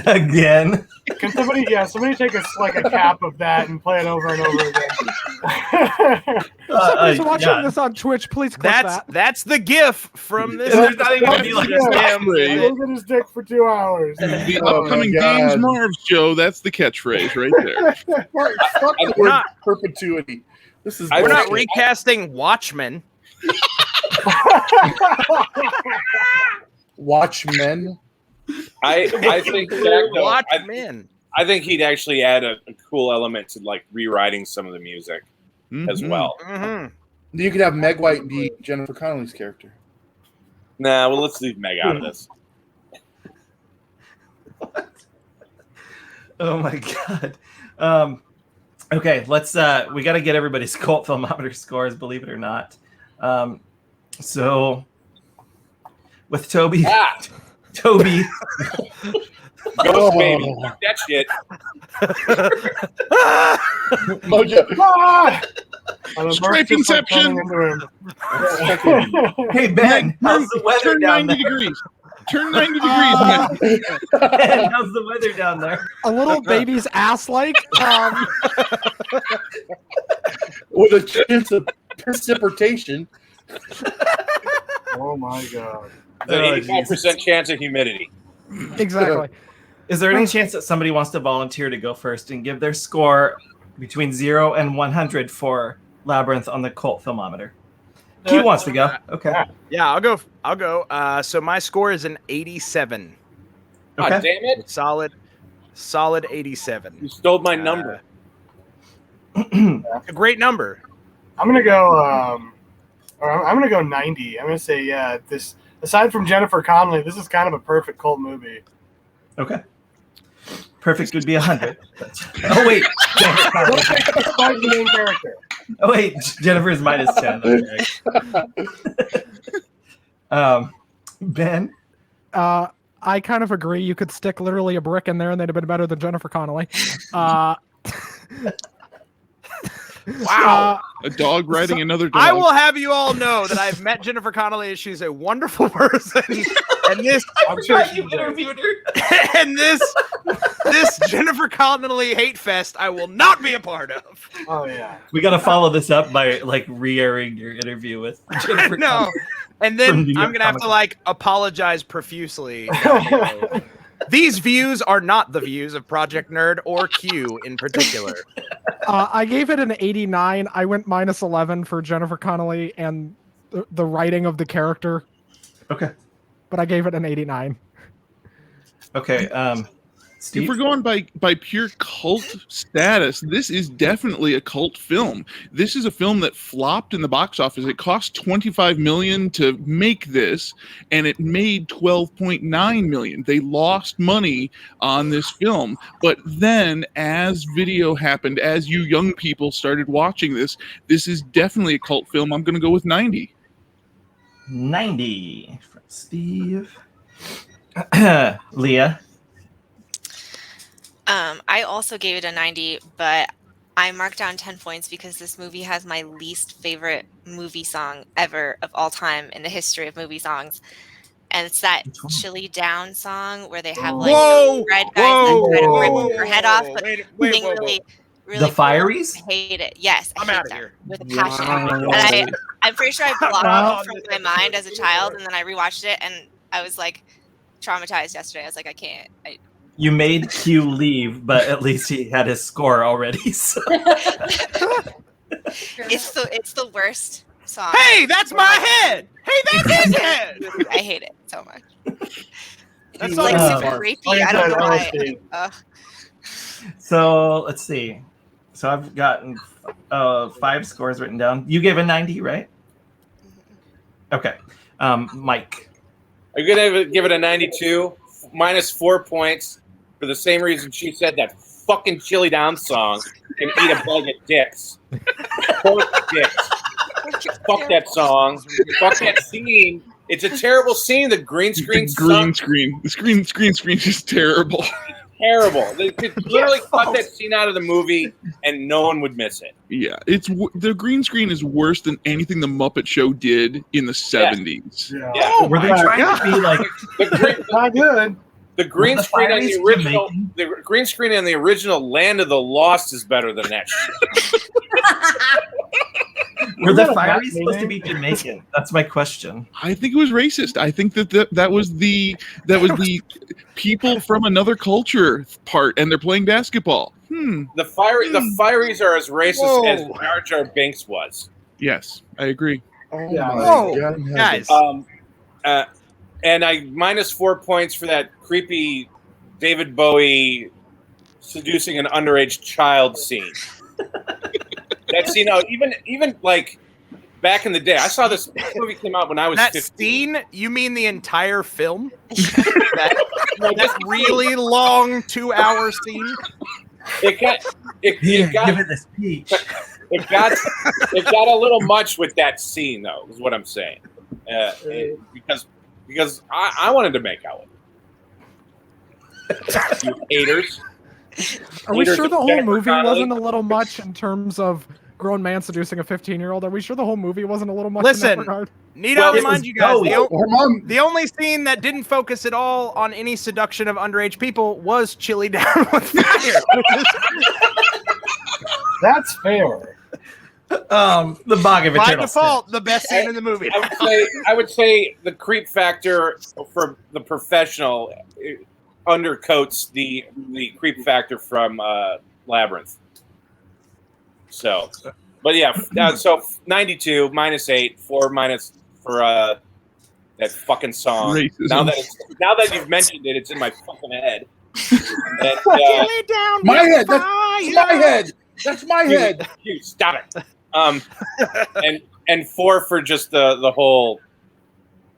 Again. Can somebody take a cap of that and play it over and over again? Somebody's watching this on Twitch. Please click that. That's the GIF from this. There's not even gonna be like Look at his dick for 2 hours. The upcoming Dane's Marvs show, that's the catchphase right there. Fuck the word perpetuity. This is We're not recasting Watchmen. Watchmen. I think Jack, though, Watchmen. I think he'd actually add a cool element to like rewriting some of the music as well. Mm-hmm. You could have Meg White be Jennifer Connelly's character. Nah, well, let's leave Meg out of this. Oh my god. Okay, let's we got to get everybody's cult filmometer scores, believe it or not. So with Toby, Toby, Ghost baby, fuck that shit. Mojo, Stripe Inception. Hey Ben, how's the weather Turn down 90 there? degrees. Turn 90 degrees, man. Ben, how's the weather down there? A little baby's ass like. With a chance of precipitation. Oh my god. There's an 85% chance of humidity. Exactly. Is there any chance that somebody wants to volunteer to go first and give their score between 0 and 100 for Labyrinth on the cult filmometer? He wants to go. Okay. Yeah, I'll go. So my score is an 87. God damn it. Solid 87. You stole my number. A great number. I'm gonna go. I'm gonna go 90. I'm gonna say this. Aside from Jennifer Connelly, this is kind of a perfect cult movie. Okay. Perfect would be 100. Oh wait, Jennifer Connelly. Despite the main character. Oh wait, Jennifer's minus 10. Okay. Ben. I kind of agree. You could stick literally a brick in there, and they'd have been better than Jennifer Connelly. Wow. A dog riding another dog. I will have you all know that I've met Jennifer Connelly and she's a wonderful person. And this I'm sure you interviewed her. And this Jennifer Connelly hate fest I will not be a part of. Oh yeah. We got to follow this up by like re-airing your interview with Jennifer Connelly. And then I'm going to have to like apologize profusely. These views are not the views of Project Nerd or Q in particular. I gave it an 89. I went minus 11 for Jennifer Connelly and the writing of the character. Okay. But I gave it an 89. Okay. Steve? If we're going by pure cult status, this is definitely a cult film. This is a film that flopped in the box office. It cost $25 million to make this, and it made $12.9 million. They lost money on this film. But then, as video happened, as you young people started watching this is definitely a cult film. I'm going to go with 90. 90 from Steve. Leah. I also gave it a 90, but I marked down 10 points because this movie has my least favorite movie song ever of all time in the history of movie songs. And it's that Chili Down song where they have like red guys that try to rip her head off, but really The Fireys? I hate it. Yes, I'm out of here with a passion. And I'm pretty sure I blocked it from my mind as a child, and then I rewatched it, and I was like traumatized yesterday. I was like, I can't. You made Q leave, but at least he had his score already. So. It's the worst song. Hey, that's my head. Hey, that's his head. I hate it so much. That's It's all like you super are. creepy. Like I I don't said, know why. LSD. So let's see. So I've gotten 5 scores written down. You gave a 90, right? Okay. Mike. Are you gonna give it a 92 minus 4 points for the same reason she said that fucking Chili Down song can eat a bag of dicks. Pork dicks. Fuck that song. Fuck that scene. It's a terrible scene. The green screen. The green screen is terrible. Terrible. They could literally cut that scene out of the movie, and no one would miss it. Yeah, the green screen is worse than anything the Muppet Show did in the 70s. Yeah. Were they trying to be like Not good. The green screen on the original, the green screen on the original Land of the Lost is better than that shit. Were the Fireys supposed to be Jamaican? That's my question. I think it was racist. I think that was the people from another culture part, and they're playing basketball. The Fireys are as racist as Jar Jar Binks was. Yes, I agree. Guys. And I minus 4 points for that creepy David Bowie seducing an underage child scene. That scene, even like back in the day, I saw this movie came out when I was That 15. scene? You mean the entire film? that really long 2-hour scene? It got give it this peach. It got a little much with that scene, though. Is what I'm saying. Because I wanted to make out with it. You haters. Are we sure the whole Jennifer movie Connelly. wasn't a little much in terms of grown man seducing a 15-year-old? Are we sure the whole movie wasn't a little much in Listen, that regard? need I remind you guys, the Her only scene that didn't focus at all on any seduction of underage people was Chili Down with Fire. That's fair. The Bog of By Eternal default, the best scene in the movie. I would say the creep factor for the professional undercoats the creep factor from Labyrinth. So, but yeah, so 92 minus 8, 4 minus for that fucking song. Racism. Now that you've mentioned it, it's in my fucking head. And, My head. That's my head. That's my head. You stop it. And 4 for just the whole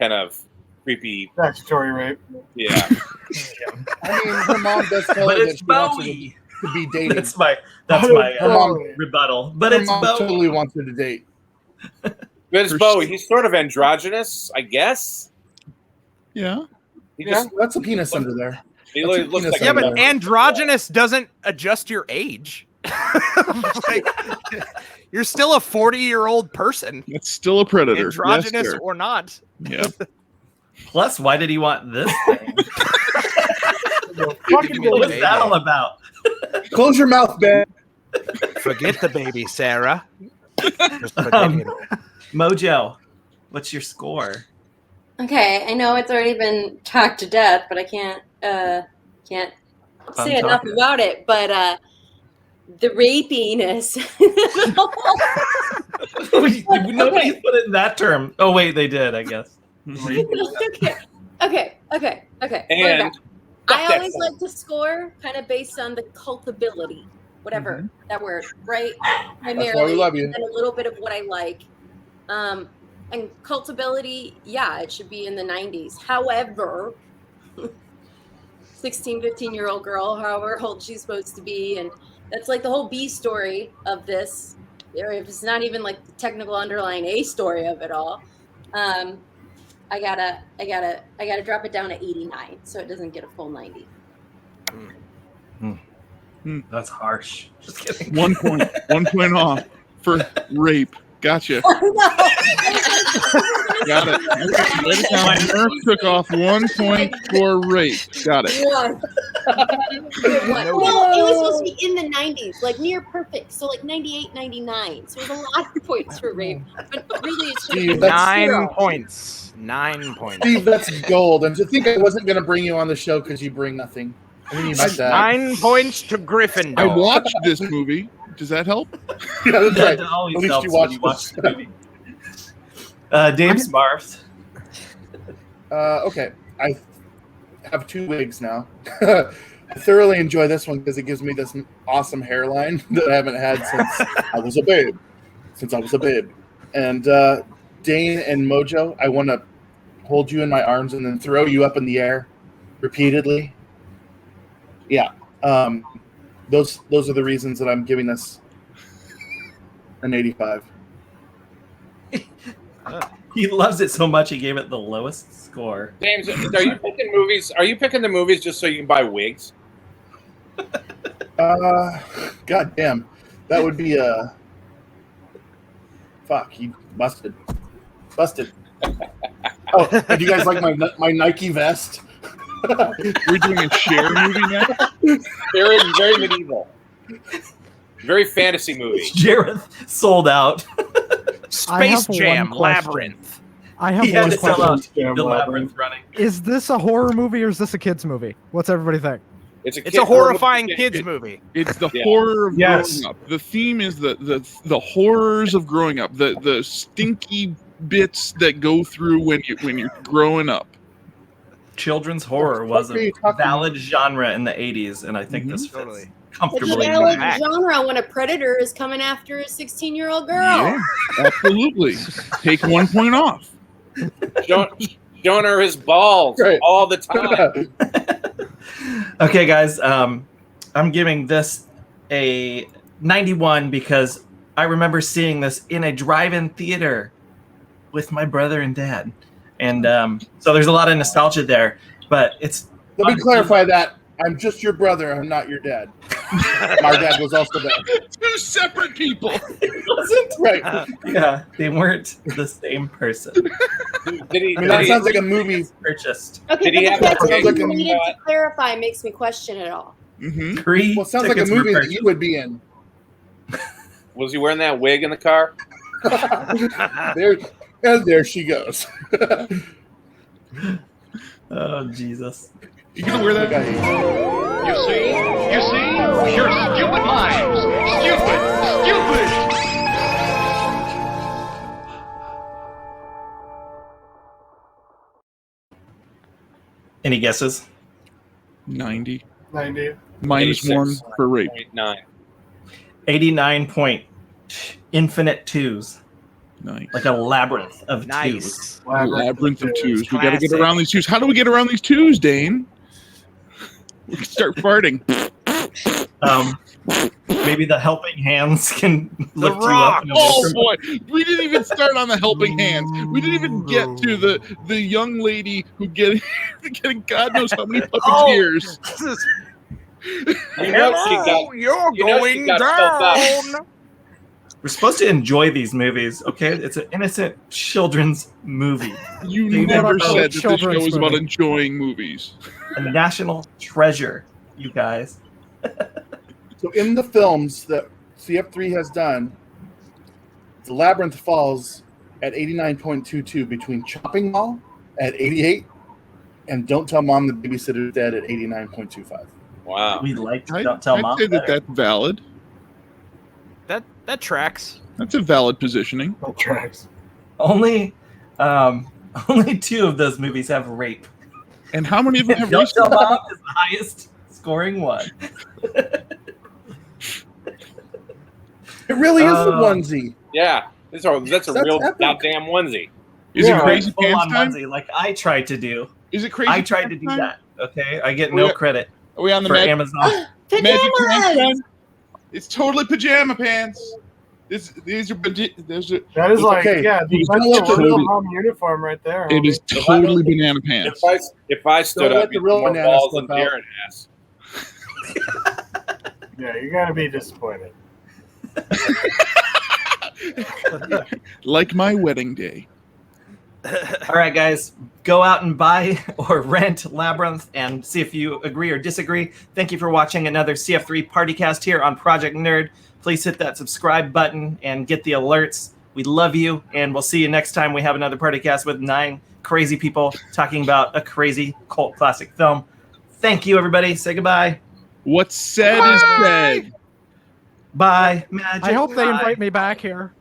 kind of creepy statutory rape. Yeah. I mean, her mom does tell But her it's that she wants her Bowie. to be dating. That's my Her mom- rebuttal. But her it's mom Bowie. totally wants her to date. But it's Bowie. He's sort of androgynous, I guess. Yeah. That's a penis under there. He That's a looks penis like Yeah, under but there. androgynous doesn't adjust your age. Like, you're still a 40-year-old person. It's still a predator. Androgynous Yes, sir. or not. Yeah. Plus, why did he want this thing? Fucking What was that all about? Close your mouth, Ben. Forget the baby, Sarah. Just forget it. Mojo, what's your score? Okay, I know it's already been talked to death, but I can't say enough about it. But the rapiness. Nobody put it in that term. Oh wait, they did, I guess. Okay. Going back. I always like to score kind of based on the cultability, whatever that word, right? Primarily, we love you. and then a little bit of what I like. And cultability, yeah, it should be in the 90s. However, 16, 15-year-old girl, however old she's supposed to be, and that's like the whole B story of this. Or if it's not even like the technical underlying A story of it all. I gotta drop it down to 89 so it doesn't get a full 90. That's harsh. Just kidding. 1 point. 1 point off for rape. Gotcha. Got it. Write it down. Nerf took off 1 point for rape. Got it. One. Well, it was supposed to be in the 90s, like near perfect, so like 98, 99. So it was a lot of points for rape, but really it's Steve, that's 9 zero. points. 9 points. Steve, that's gold. And to think I wasn't going to bring you on the show because you bring nothing. I mean, you might that. 9 points to Gryffindor. I watched this movie. Does that help? Yeah, that's right. That always At least helps you when watched you watch the movie. Dave's Marvs. Okay. have 2 wigs now. I thoroughly enjoy this one because it gives me this awesome hairline that I haven't had since I was a babe. And Dane and Mojo, I want to hold you in my arms and then throw you up in the air repeatedly. Yeah. Those are the reasons that I'm giving this an 85. He loves it so much he gave it the lowest score. James, are you picking movies? Are you picking the movies just so you can buy wigs? God damn. That would be fuck, you busted. Oh, do you guys like my Nike vest? We're doing a share movie now? Very medieval. Very fantasy movie. Jareth sold out. Space Jam, Labyrinth. I have He had one to sell question. out the Labyrinth running. Is this a horror movie or is this a kids movie? What's everybody think? It's a horrifying kids movie. It's the horror of growing up. The theme is the horrors of growing up. The stinky bits that go through when you're growing up. Children's horror was a valid genre in the 80s, and I think this fits comfortably. It's a valid genre when a predator is coming after a 16-year-old girl. Yeah, absolutely. Take 1 point off. Showing her his balls all the time. Okay, guys, I'm giving this a 91 because I remember seeing this in a drive-in theater with my brother and dad. And so there's a lot of nostalgia there, but it's... Let me clarify that. I'm just your brother. I'm not your dad. My dad was also there. 2 separate people. Wasn't right. Yeah, they weren't the same person. That sounds like a movie purchased. Okay, Did he have that's a what you needed to clarify makes me question it all. Mm-hmm. Well, it sounds like a movie that you would be in. Was he wearing that wig in the car? There she goes. Oh, Jesus. You gonna wear that? You see? You're stupid minds. Stupid. Any guesses? 90. -90. Minus 1 for rape. 9. 89 point infinite twos. Nice. Like a labyrinth of twos. Labyrinth of twos. We got to get around these twos. How do we get around these twos, Dane? We can start farting. Maybe the helping hands can lift you Rock. up. Oh boy, we didn't even start on the helping hands. We didn't even get to the young lady who getting God knows how many puppeteers. You're going down. We're supposed to enjoy these movies, okay? It's an innocent children's movie. You never said that this show was about enjoying movies. A national treasure, you guys. So in the films that CF3 has done, The Labyrinth falls at 89.22 between Chopping Mall at 88 and Don't Tell Mom the Babysitter's Dead at 89.25. Wow. We like Don't Tell Mom. I'd say that that's valid. That tracks. That's a valid positioning. That tracks. Only 2 of those movies have rape. And how many of them have Don't Tell Mom is the highest scoring one. It really is the onesie. Yeah, that's a real epic. goddamn onesie. Is it crazy full pants on time? onesie, like I tried to do. Is it crazy? I tried to pants do time? that. Okay, I get no credit. Are we on the for Amazon? Magic pants time? It's totally pajama pants. These are That is like okay. yeah, You that's don't let a the real real- mom uniform right there. It is totally banana pants. If I stood Don't let up, the you'd real more banana balls slip than out. Darren ass. Yeah, you're gonna be disappointed. Like my wedding day. All right, guys, go out and buy or rent Labyrinth and see if you agree or disagree. Thank you for watching another CF3 Partycast here on Project Nerd. Please hit that subscribe button and get the alerts. We love you, and we'll see you next time we have another Partycast with 9 crazy people talking about a crazy cult classic film. Thank you, everybody. Say goodbye. What's said is said. Bye, Magic. I hope they Bye. invite me back here.